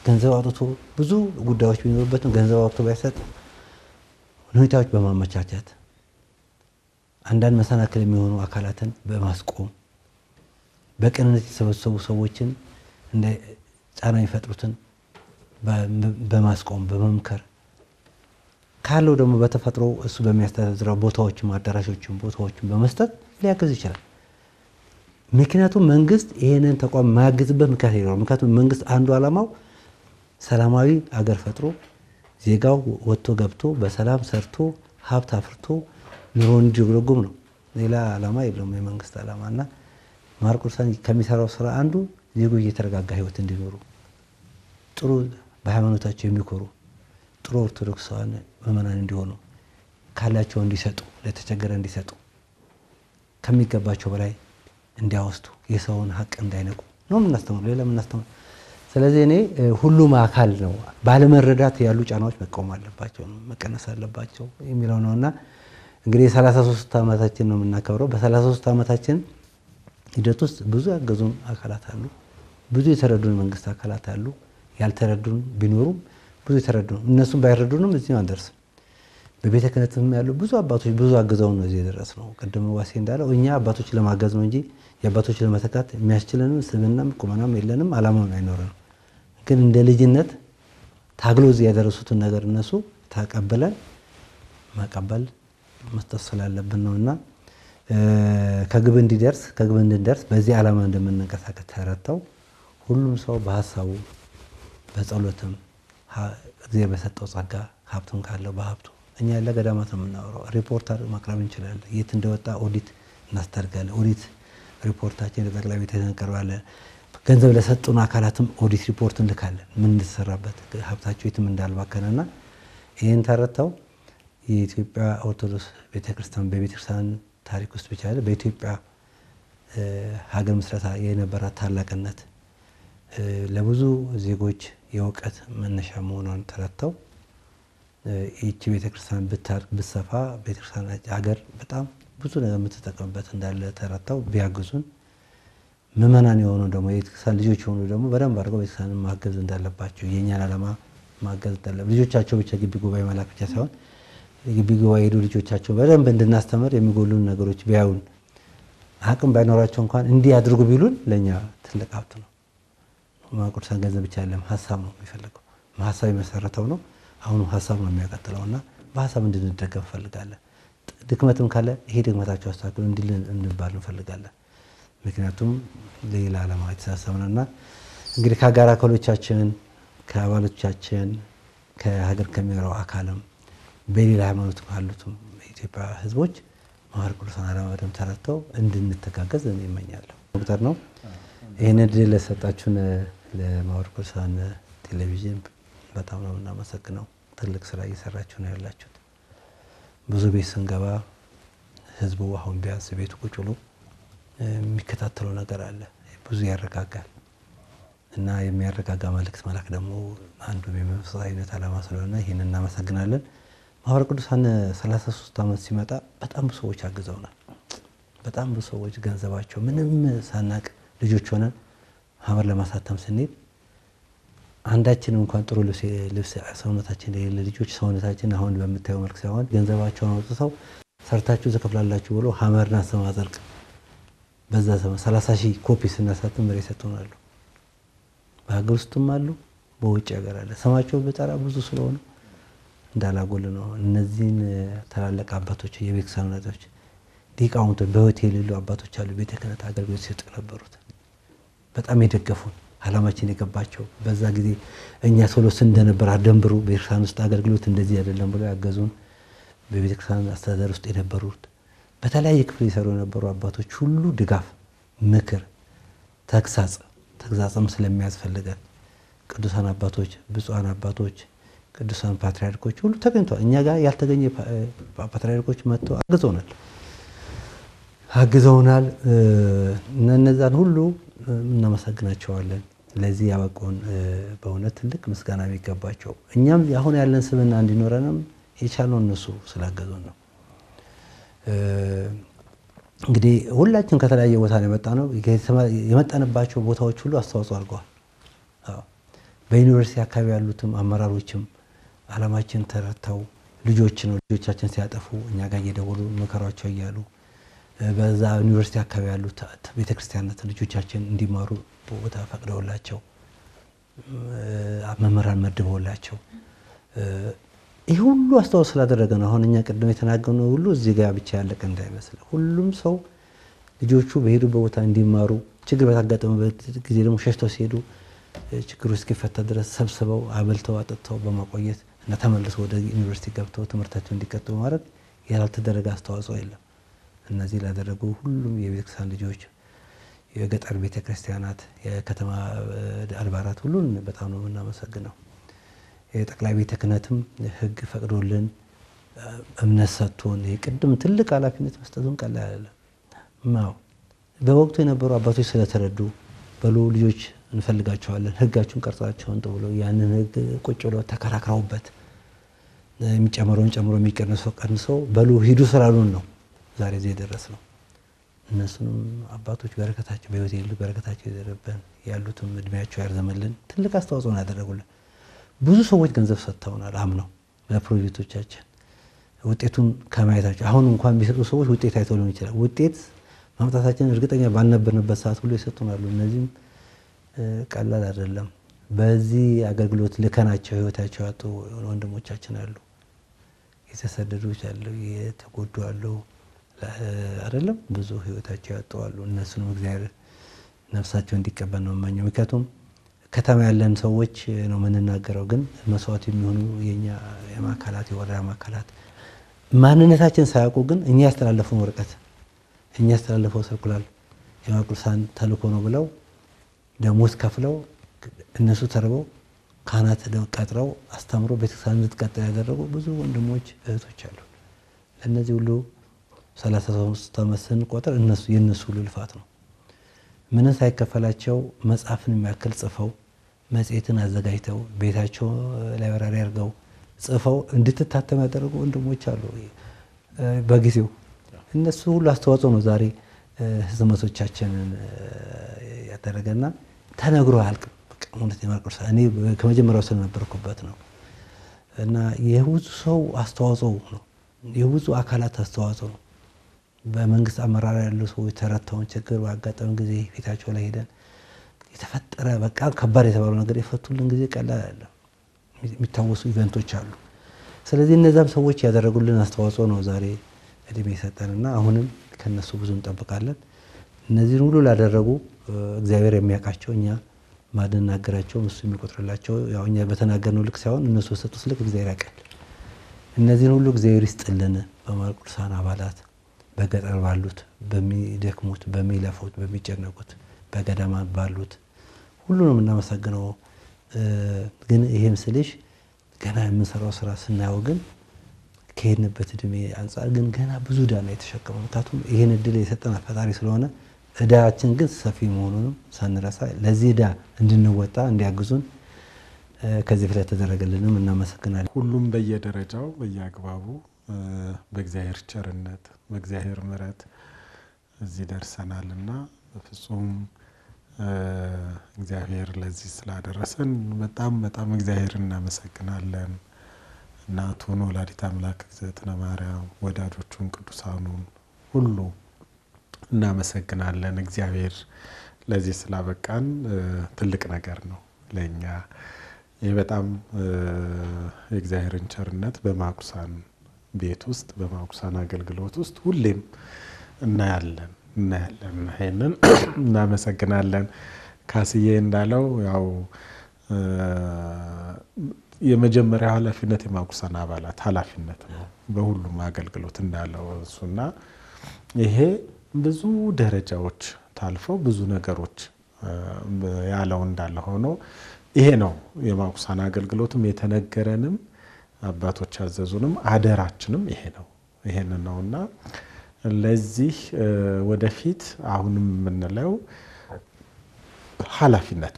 ገንዘብ አውጥቶ ብዙ ጉዳዮች ቢኖርበትም ገንዘብ አውጥቶ ባይሰጥ ሁኔታዎች በማመቻቸት አንዳንድ መሰናክል የሚሆኑ አካላትን በማስቆም በቅንነት የተሰበሰቡ ሰዎችን እንደ ጫና የሚፈጥሩትን በማስቆም በመምከር ካለው ደግሞ በተፈጥሮ እሱ በሚያስተዳድረው ቦታዎችም አዳራሾችም ቦታዎችም በመስጠት ሊያግዝ ይችላል። ምክንያቱም መንግስት ይሄንን ተቋም ማያግዝበት ምክንያት የለውም። ምክንያቱም መንግስት አንዱ ዓላማው ሰላማዊ አገር ፈጥሮ ዜጋው ወጥቶ ገብቶ በሰላም ሰርቶ ሀብት አፍርቶ ኑሮ እንዲደጎም ነው። ሌላ ዓላማ የለውም የመንግስት ዓላማና ማኅበረ ቅዱሳን ከሚሰራው ስራ አንዱ ዜጎች የተረጋጋ ህይወት እንዲኖሩ ጥሩ በሃይማኖታቸው የሚኮሩ ጥሩ ኦርቶዶክሳውያን ምዕመናን እንዲሆኑ ካላቸው እንዲሰጡ ለተቸገረ እንዲሰጡ ከሚገባቸው በላይ እንዲያወስቱ የሰውን ሀቅ እንዳይነቁ ነው የምናስተምረው። ሌላ የምናስተምረው ስለዚህ እኔ ሁሉም አካል ነው ባለመረዳት ያሉ ጫናዎች መቆም አለባቸው ነው መቀነስ አለባቸው የሚለው ነውና እንግዲህ 33 ዓመታችን ነው የምናከብረው። በ33 ዓመታችን ሂደት ውስጥ ብዙ ያገዙን አካላት አሉ። ብዙ የተረዱን መንግስት አካላት አሉ። ያልተረዱን ቢኖሩም ብዙ የተረዱን እነሱም ባይረዱንም እዚህ አንደርስም። በቤተ ክህነትም ያሉ ብዙ አባቶች ብዙ አግዘው ነው እዚህ ድረስ ነው። ቀደም ዋሴ እንዳለው እኛ አባቶች ለማገዝ ነው እንጂ የአባቶች ለመተካት የሚያስችለንም ስብናም ቁመናም የለንም፣ ዓላማም አይኖርንም። ግን እንደ ልጅነት ታግሎ እዚህ ያደረሱትን ነገር እነሱ ተቀበለን ማቀበል መስጠት ስላለብን ነውና ከግብ እንድንደርስ በዚህ ዓላማ እንደምንንቀሳቀስ ተረድተው ሁሉም ሰው በሐሳቡ በጸሎትም እግዚአብሔር በሰጠው ጸጋ ሀብቱን ካለው በሀብቱ እኛ ለገዳማት ነው የምናወራው። ሪፖርተር ማቅረብ እንችላለን። የት እንደወጣ ኦዲት እናስደርጋለን። ኦዲት ሪፖርታችን ለጠቅላይ ቤተ ክህነት እንቀርባለን። ገንዘብ ለሰጡን አካላትም ኦዲት ሪፖርት እንልካለን። ምን እንደተሰራበት ሀብታቸው የትም እንዳልባከነና ይህን ተረድተው የኢትዮጵያ ኦርቶዶክስ ቤተክርስቲያን በቤተክርስቲያን ታሪክ ውስጥ ብቻ አይደለም በኢትዮጵያ ሀገር ምስረታ የነበራት ታላቅነት ለብዙ ዜጎች የእውቀት መነሻ መሆኗን ተረድተው ይህች ቤተክርስቲያን ብትሰፋ ቤተክርስቲያን ሀገር በጣም ብዙ ነገር የምትጠቀምበት እንዳለ ተረድተው ቢያግዙን ምዕመናን የሆኑ ደግሞ የቤተክርስቲያን ልጆች የሆኑ ደግሞ በደንብ አድርገው ቤተክርስቲያንን ማገዝ እንዳለባቸው የእኛን ዓላማ ማገዝ እንዳለባቸው ልጆቻቸው ብቻ ግቢ ጉባኤ መላክ ብቻ ሳይሆን ግቢ ጉባኤ ሄዱ ልጆቻቸው በደንብ እንድናስተምር የሚጎሉን ነገሮች ቢያዩን አቅም ባይኖራቸው እንኳን እንዲህ አድርጉ ቢሉን ለኛ ትልቅ ሀብት ነው። ማኅበረ ቅዱሳን ገንዘብ ብቻ አይደለም ሀሳብ ነው የሚፈልገው። ሀሳብ የመሰረተው ነው። አሁንም ሀሳብ ነው የሚያቀጥለውና በሀሳብ እንድንደገፍ እንፈልጋለን። ድክመትም ካለ ይሄ ድክመታቸው አስተካክሉ እንዲል እንባል እንፈልጋለን። ምክንያቱም ሌላ ዓላማ የተሳሰብንና እንግዲህ ከአጋር አካሎቻችን ከአባሎቻችን ከሀገር ከሚመራው አካልም በሌላ ሃይማኖት ካሉትም የኢትዮጵያ ሕዝቦች ማኅበረ ቅዱሳን ዓላማ በደንብ ተረድተው እንድንተጋገዝ እኔ እመኛለሁ። ዶክተር ነው ይህን እድል ለሰጣችሁን ለማኅበረ ቅዱሳን ቴሌቪዥን በጣም ነው እናመሰግነው። ትልቅ ስራ እየሰራችሁ ነው ያላችሁት። ብዙ ቤት ስንገባ ህዝቡ አሁን ቢያንስ ቤቱ ቁጭ ብሎ የሚከታተለው ነገር አለ። ብዙ ያረጋጋል እና የሚያረጋጋ መልእክት መላክ ደግሞ አንዱ የመንፈሳዊነት ዓላማ ስለሆነ ይህን እናመሰግናለን። ማኅበረ ቅዱሳን 33 ዓመት ሲመጣ በጣም ብዙ ሰዎች አግዘውናል። በጣም ብዙ ሰዎች ገንዘባቸው ምንም ሳናቅ ልጆች ሆነን ማኅበር ለማሳተም ስንሄድ አንዳችንም እንኳን ጥሩ ልብስ ሰውነታችን የሌለ ልጆች ሰውነታችን አሁን በምታየው መልክ ሳይሆን ገንዘባቸውን አውጥተው ሰርታችሁ ተከፍላላችሁ ብሎ ሐመርና ሰማ ዘርቅ በዛ ዘመን 30,000 ኮፒ ስናሳትም መሬት ሰጥቶናል። በሀገር ውስጥም አሉ በውጭ ሀገር አለ። ስማቸው በጣራ ብዙ ስለሆነ እንዳላጎል ነው። እነዚህን ታላላቅ አባቶች የቤተክርስቲያን አባቶች ሊቃውንቶች በሆቴል ያሉ አባቶች አሉ። ቤተ ክህነት አገልግሎት ሲሰጡ ነበሩት በጣም የደገፉን ዓላማችን የገባቸው በዛ ጊዜ እኛ ሶሎስ እንደነበር አደንብሩ በቤተክርስቲያን ውስጥ አገልግሎት እንደዚህ አይደለም ብለው ያገዙን በቤተክርስቲያን አስተዳደር ውስጥ የነበሩት በተለያየ ክፍል ይሰሩ የነበሩ አባቶች ሁሉ ድጋፍ፣ ምክር፣ ተግሳጽም ስለሚያስፈልገን ቅዱሳን አባቶች፣ ብፁዓን አባቶች፣ ቅዱሳን ፓትርያርኮች ሁሉ ተገኝተዋል። እኛ ጋር ያልተገኘ ፓትርያርኮች መጥተው አግዘውናል። እነዛን ሁሉ እናመሰግናቸዋለን። ለዚህ ያበቁን በእውነት ትልቅ ምስጋና የሚገባቸው እኛም አሁን ያለን ስብዕና እንዲኖረንም የቻልነው እነሱ ስላገዙን ነው። እንግዲህ ሁላችን ከተለያየ ቦታ ነው የመጣነው። የመጣንባቸው ቦታዎች ሁሉ አስተዋጽኦ አድርገዋል። በዩኒቨርሲቲ አካባቢ ያሉትም አመራሮችም ዓላማችን ተረድተው ልጆቻችን ሲያጠፉ እኛ ጋር እየደወሉ መከሯቸው እያሉ በዛ ዩኒቨርሲቲ አካባቢ ያሉት ቤተክርስቲያናት ልጆቻችን እንዲማሩ ቦታ ፈቅደውላቸው መምህራን መድበውላቸው ይህ ሁሉ አስተዋጽኦ ስላደረገ ነው። አሁን እኛ ቅድም የተናገርነው ሁሉ እዚህ ጋር ብቻ ያለቀ እንዳይመስል ሁሉም ሰው ልጆቹ በሄዱበት ቦታ እንዲማሩ ችግር በታጋጠመበት ጊዜ ደግሞ ሸሽተው ሲሄዱ ችግሩ እስኪፈታ ድረስ ሰብስበው አበልተው አጥተው በማቆየት እና ተመልሰው ወደ ዩኒቨርሲቲ ገብተው ትምህርታቸውን እንዲቀጥሉ ማድረግ ያልተደረገ አስተዋጽኦ የለም። እነዚህ ላደረጉ ሁሉም የቤተክርስቲያን ልጆች፣ የገጠር ቤተክርስቲያናት፣ የከተማ አድባራት ሁሉን በጣም ነው የምናመሰግነው። የጠቅላይ ቤተ ክህነትም ሕግ ፈቅዶልን እምነት ሰጥቶን የቅድም ትልቅ ኃላፊነት መስጠቱን ቀላል አይደለም። በወቅቱ የነበሩ አባቶች ስለተረዱ በሉ ልጆች እንፈልጋቸዋለን ሕጋችሁን ቀርጻቸውን ብለው ያንን ሕግ ቁጭ ብለው ተከራክረውበት የሚጨመረውን ጨምሮ የሚቀንሰው ቀንሰው በሉ ሂዱ ስላሉን ነው ዛሬ እዚህ የደረስነው። እነሱንም አባቶች በረከታቸው በህይወት የሉ በረከታቸው ይደረብን፣ ያሉትም እድሜያቸው ያርዘመልን። ትልቅ አስተዋጽኦ ያደረጉልን ብዙ ሰዎች ገንዘብ ሰጥተውናል አምነው ለፕሮጀክቶቻችን ውጤቱን ከማየታቸው። አሁን እንኳን ቢሰጡ ሰዎች ውጤት አይተው ሊሆን ይችላል። ውጤት ማምጣታችንን እርግጠኛ ባልነበርንበት ሰዓት ሁሉ ይሰጡናሉ። እነዚህም ቀላል አይደለም። በዚህ አገልግሎት ልከናቸው ህይወታቸው ያጡ ወንድሞቻችን አሉ፣ የተሰደዱ አሉ፣ የተጎዱ አሉ አይደለም፣ ብዙ ህይወታቸው ያጡ አሉ። እነሱንም እግዚአብሔር ነፍሳቸው እንዲቀበል ነው የምመኘው። ምክንያቱም ከተማ ያለን ሰዎች ነው የምንናገረው፣ ግን መስዋዕት የሚሆኑ የኛ የማዕከላት የወረዳ ማዕከላት ማንነታችን ሳያውቁ ግን እኛ ያስተላለፈው ወረቀት እኛ ያስተላለፈው ሰርኩላር የማቅዱሳን ተልእኮ ነው ብለው ደሞዝ ከፍለው እነሱ ተርበው ካህናት ቀጥረው አስተምሮ ቤተክርስቲያን እንድትቀጥል ያደረጉ ብዙ ወንድሞች እህቶች አሉ። ለእነዚህ ሁሉ 33 ዓመት ስንቆጥር የእነሱ ሁሉ ልፋት ነው። ምንም ሳይከፈላቸው መጽሐፍን የሚያክል ጽፈው መጽሔትን አዘጋጅተው ቤታቸው ላይብራሪ አድርገው ጽፈው እንድትታተም ያደረጉ ወንድሞች አሉ በጊዜው። እነሱ ሁሉ አስተዋጽኦ ነው ዛሬ ህትመቶቻችንን ያደረገና ተነግሮ አያልቅም። በቃ እውነት የማርቆስ እኔ ከመጀመሪያው ስለነበርኩበት ነው እና የብዙ ሰው አስተዋጽኦ ነው፣ የብዙ አካላት አስተዋጽኦ ነው። በመንግስት አመራር ያሉ ሰዎች ተረተውን ችግር ባጋጠመን ጊዜ ፊታቸው ላይ ሄደን የተፈጠረ በቃ ከባድ የተባለው ነገር የፈቱልን ጊዜ ቀላል አይደለም። የሚታወሱ ኢቨንቶች አሉ። ስለዚህ እነዛም ሰዎች ያደረጉልን አስተዋጽኦ ነው ዛሬ እድሜ የሰጠንና አሁንም ከነሱ ብዙ እንጠብቃለን። እነዚህን ሁሉ ላደረጉ እግዚአብሔር የሚያውቃቸው እኛ ማንናገራቸው እሱ የሚቆጥርላቸው ያው እኛ በተናገርነው ልክ ሳይሆን እነሱ የሰጡት ልክ እግዚአብሔር ያውቃል። እነዚህን ሁሉ እግዚአብሔር ይስጥልን። በማርቆሳን አባላት በገጠር ባሉት በሚደክሙት በሚለፉት በሚጨነቁት በገዳማት ባሉት ሁሉንም እናመሰግነው። ግን ይሄም ስልሽ ገና የምንሰራው ስራ ስናየው ግን ከሄድንበት እድሜ አንጻር ግን ገና ብዙ ዕዳ ነው የተሸከመው። ምክንያቱም ይሄን እድል የሰጠን ፈጣሪ ስለሆነ ዕዳችን ግን ሰፊ መሆኑንም ሳንረሳ ለዚህ ዕዳ እንድንወጣ እንዲያግዙን ከዚህ ፍለ ተደረገልንም እናመሰግናለን። ሁሉም በየደረጃው በየአግባቡ በእግዚአብሔር ቸርነት በእግዚአብሔር ምሕረት እዚህ ደርሰናልና በፍጹም እግዚአብሔር ለዚህ ስላደረሰን በጣም እግዚአብሔር እናመሰግናለን። እናቱን ወላዲተ አምላክ እግዝእትነ ማርያም ወዳጆቹን ቅዱሳኑን ሁሉ እናመሰግናለን። እግዚአብሔር ለዚህ ስላበቃን ትልቅ ነገር ነው ለኛ። ይህ በጣም የእግዚአብሔርን ቸርነት በማርቆሳን ቤት ውስጥ በማርቆሳን አገልግሎት ውስጥ ሁሌም እናያለን። ይሄንን እናመሰግናለን። ካስዬ እንዳለው ያው የመጀመሪያው ኃላፊነት የማርቆሳን አባላት ኃላፊነት ነው በሁሉም አገልግሎት እንዳለው እሱና ይሄ ብዙ ደረጃዎች ታልፈው ብዙ ነገሮች ያለው እንዳለ ሆኖ ይሄ ነው የማርቆሳን አገልግሎትም የተነገረንም አባቶች ያዘዙንም አደራችንም ይሄ ነው ይሄንን ነውና ለዚህ ወደፊት አሁንም የምንለው በኃላፊነት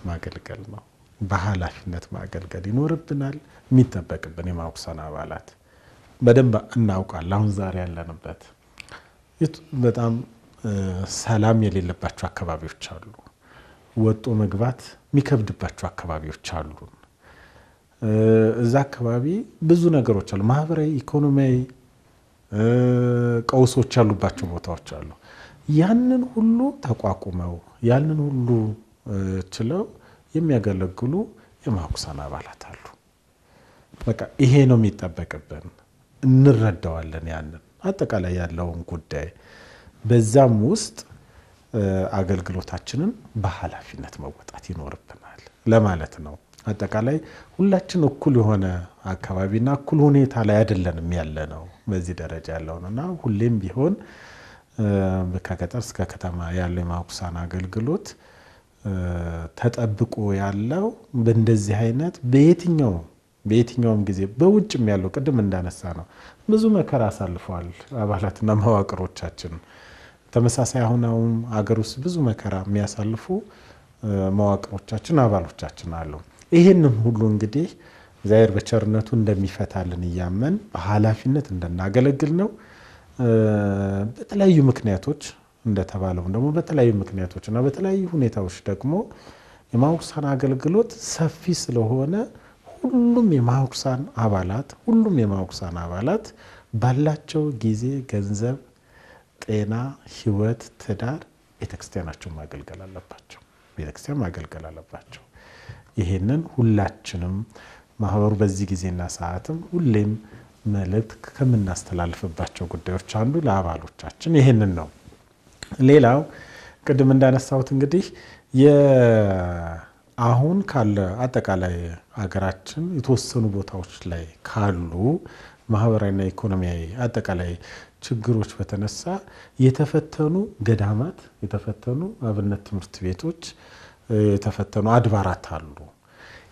ማገልገል ነው። በኃላፊነት ማገልገል ይኖርብናል። የሚጠበቅብን የማርቆሳን አባላት በደንብ እናውቃለን። አሁን ዛሬ ያለንበት በጣም ሰላም የሌለባቸው አካባቢዎች አሉ። ወጦ መግባት የሚከብድባቸው አካባቢዎች አሉ። እዛ አካባቢ ብዙ ነገሮች አሉ። ማህበራዊ ኢኮኖሚያዊ ቀውሶች ያሉባቸው ቦታዎች አሉ። ያንን ሁሉ ተቋቁመው ያንን ሁሉ ችለው የሚያገለግሉ የማኩሳን አባላት አሉ። በቃ ይሄ ነው የሚጠበቅብን። እንረዳዋለን ያንን አጠቃላይ ያለውን ጉዳይ በዛም ውስጥ አገልግሎታችንን በኃላፊነት መወጣት ይኖርብናል ለማለት ነው። አጠቃላይ ሁላችን እኩል የሆነ አካባቢና እኩል ሁኔታ ላይ አይደለንም ያለነው በዚህ ደረጃ ያለውና ሁሌም ቢሆን ከገጠር እስከ ከተማ ያለው የማኩሳን አገልግሎት ተጠብቆ ያለው በእንደዚህ አይነት በየትኛውም ጊዜ በውጭም ያለው ቅድም እንዳነሳ ነው ብዙ መከራ አሳልፈዋል አባላትና መዋቅሮቻችን። ተመሳሳይ አሁን አገር ውስጥ ብዙ መከራ የሚያሳልፉ መዋቅሮቻችን አባሎቻችን አሉ። ይሄንን ሁሉ እንግዲህ እግዚአብሔር በቸርነቱ እንደሚፈታልን እያመን በኃላፊነት እንደናገለግል ነው። በተለያዩ ምክንያቶች እንደተባለው ደግሞ በተለያዩ ምክንያቶችና በተለያዩ ሁኔታዎች ደግሞ የማኩሳን አገልግሎት ሰፊ ስለሆነ ሁሉም የማኩሳን አባላት ባላቸው ጊዜ፣ ገንዘብ፣ ጤና፣ ህይወት፣ ትዳር ቤተክርስቲያናቸውን ማገልገል አለባቸው። ይሄንን ሁላችንም ማህበሩ በዚህ ጊዜና ሰዓትም ሁሌም መልእክት ከምናስተላልፍባቸው ጉዳዮች አንዱ ለአባሎቻችን ይሄንን ነው። ሌላው ቅድም እንዳነሳሁት እንግዲህ አሁን ካለ አጠቃላይ ሀገራችን የተወሰኑ ቦታዎች ላይ ካሉ ማህበራዊና ኢኮኖሚያዊ አጠቃላይ ችግሮች በተነሳ የተፈተኑ ገዳማት፣ የተፈተኑ አብነት ትምህርት ቤቶች፣ የተፈተኑ አድባራት አሉ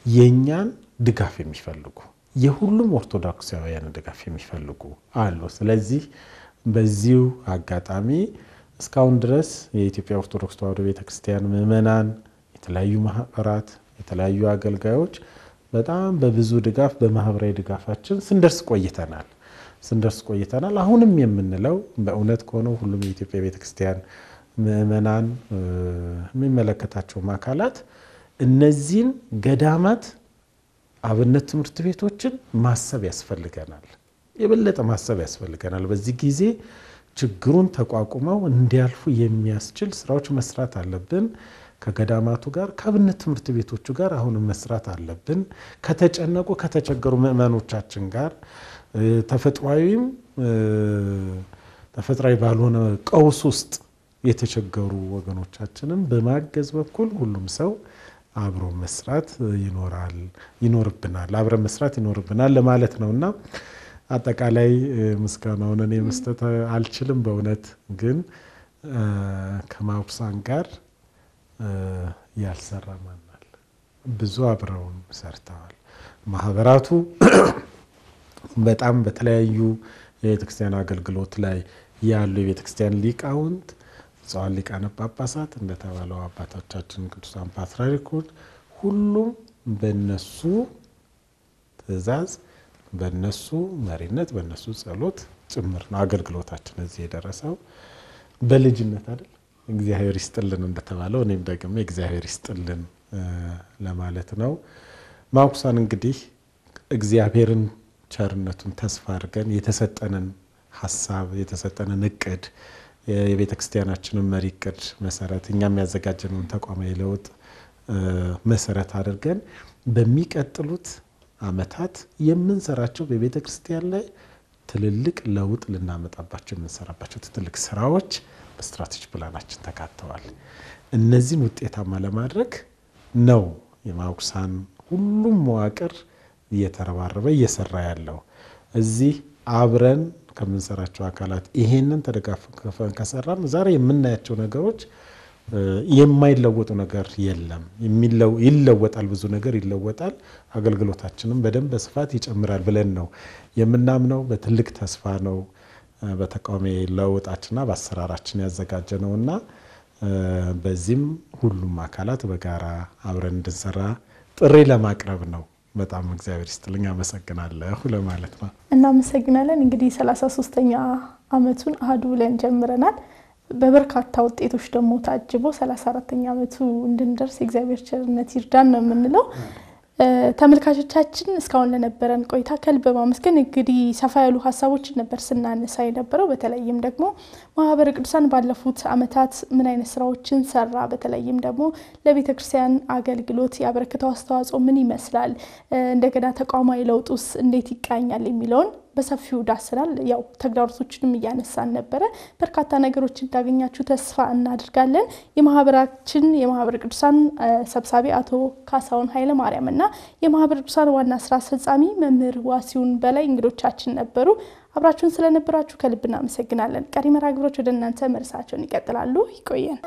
የኛን ድጋፍ የሚፈልጉ የሁሉም ኦርቶዶክሳውያን ድጋፍ የሚፈልጉ አሉ። ስለዚህ በዚሁ አጋጣሚ እስካሁን ድረስ የኢትዮጵያ ኦርቶዶክስ ተዋሕዶ ቤተክርስቲያን ምእመናን፣ የተለያዩ ማህበራት፣ የተለያዩ አገልጋዮች በጣም በብዙ ድጋፍ በማህበራዊ ድጋፋችን ስንደርስ ቆይተናል። አሁንም የምንለው በእውነት ከሆነው ሁሉም የኢትዮጵያ ቤተክርስቲያን ምእመናን የሚመለከታቸው አካላት እነዚህን ገዳማት፣ አብነት ትምህርት ቤቶችን ማሰብ ያስፈልገናል። የበለጠ ማሰብ ያስፈልገናል። በዚህ ጊዜ ችግሩን ተቋቁመው እንዲያልፉ የሚያስችል ስራዎች መስራት አለብን። ከገዳማቱ ጋር ከአብነት ትምህርት ቤቶቹ ጋር አሁንም መስራት አለብን። ከተጨነቁ ከተቸገሩ ምእመኖቻችን ጋር ተፈጥሯዊ ባልሆነ ቀውስ ውስጥ የተቸገሩ ወገኖቻችንን በማገዝ በኩል ሁሉም ሰው አብሮ መስራት ይኖርብናል ለማለት ነውና አጠቃላይ ምስጋናውን እኔ መስጠት አልችልም። በእውነት ግን ከማኩሳን ጋር ያልሰራ ማናል? ብዙ አብረው ሰርተዋል። ማህበራቱ በጣም በተለያዩ የቤተክርስቲያን አገልግሎት ላይ ያሉ የቤተክርስቲያን ሊቃውንት፣ ጻዋን ሊቃነ ጳጳሳት እንደተባለው አባቶቻችን ቅዱሳን ፓትርያርኩት ሁሉም በእነሱ ትእዛዝ፣ በእነሱ መሪነት፣ በእነሱ ጸሎት ጭምር ነው አገልግሎታችን እዚህ የደረሰው። በልጅነት አይደል? እግዚአብሔር ይስጥልን እንደተባለው እኔም ደግሞ እግዚአብሔር ይስጥልን ለማለት ነው። ማኩሳን እንግዲህ እግዚአብሔርን ቸርነቱን ተስፋ አድርገን የተሰጠንን ሐሳብ የተሰጠንን እቅድ የቤተክርስቲያናችንን መሪ እቅድ መሰረት እኛም ያዘጋጀነውን ተቋማዊ ለውጥ መሰረት አድርገን በሚቀጥሉት ዓመታት የምንሰራቸው በቤተክርስቲያን ላይ ትልልቅ ለውጥ ልናመጣባቸው የምንሰራባቸው ትልልቅ ስራዎች በስትራቴጂ ፕላናችን ተካተዋል። እነዚህን ውጤታማ ለማድረግ ነው የማኩሳን ሁሉም መዋቅር እየተረባረበ እየሰራ ያለው። እዚህ አብረን ከምንሰራቸው አካላት ይሄንን ተደጋግፈን ከሰራን ዛሬ የምናያቸው ነገሮች የማይለወጡ ነገር የለም። ይለወጣል፣ ብዙ ነገር ይለወጣል። አገልግሎታችንም በደንብ በስፋት ይጨምራል ብለን ነው የምናምነው። በትልቅ ተስፋ ነው በተቋሚ ለውጣችንና በአሰራራችን ያዘጋጀነውና በዚህም ሁሉም አካላት በጋራ አብረን እንድንሰራ ጥሪ ለማቅረብ ነው። በጣም እግዚአብሔር ይስጥልኝ፣ አመሰግናለሁ ለማለት ነው። እናመሰግናለን። እንግዲህ 33ኛ አመቱን አሃዱ ብለን ጀምረናል። በበርካታ ውጤቶች ደግሞ ታጅቦ 34ኛ አመቱ እንድንደርስ እግዚአብሔር ቸርነት ይርዳን ነው የምንለው። ተመልካቾቻችን እስካሁን ለነበረን ቆይታ ከልብ በማመስገን እንግዲህ ሰፋ ያሉ ሀሳቦችን ነበር ስናነሳ የነበረው በተለይም ደግሞ ማህበረ ቅዱሳን ባለፉት አመታት ምን አይነት ስራዎችን ሰራ በተለይም ደግሞ ለቤተክርስቲያን አገልግሎት ያበረከተው አስተዋጽኦ ምን ይመስላል እንደገና ተቋማዊ ለውጥስ እንዴት ይቃኛል የሚለውን በሰፊው ዳስናል ያው ተግዳሮቶችንም ያነሳን ነበር በርካታ ነገሮች እንዳገኛችሁ ተስፋ እናደርጋለን የማህበረ ቅዱሳን ሰብሳቢ አቶ ካሳሁን ኃይለ ማርያም እና የማህበረ ቅዱሳን ዋና ስራ አስፈጻሚ መምህር ዋሲውን በላይ እንግዶቻችን ነበሩ አብራችሁን ስለነበራችሁ ከልብ እናመሰግናለን ቀሪ መርሃ ግብሮች ወደ እናንተ መርሳቸውን ይቀጥላሉ ይቆየን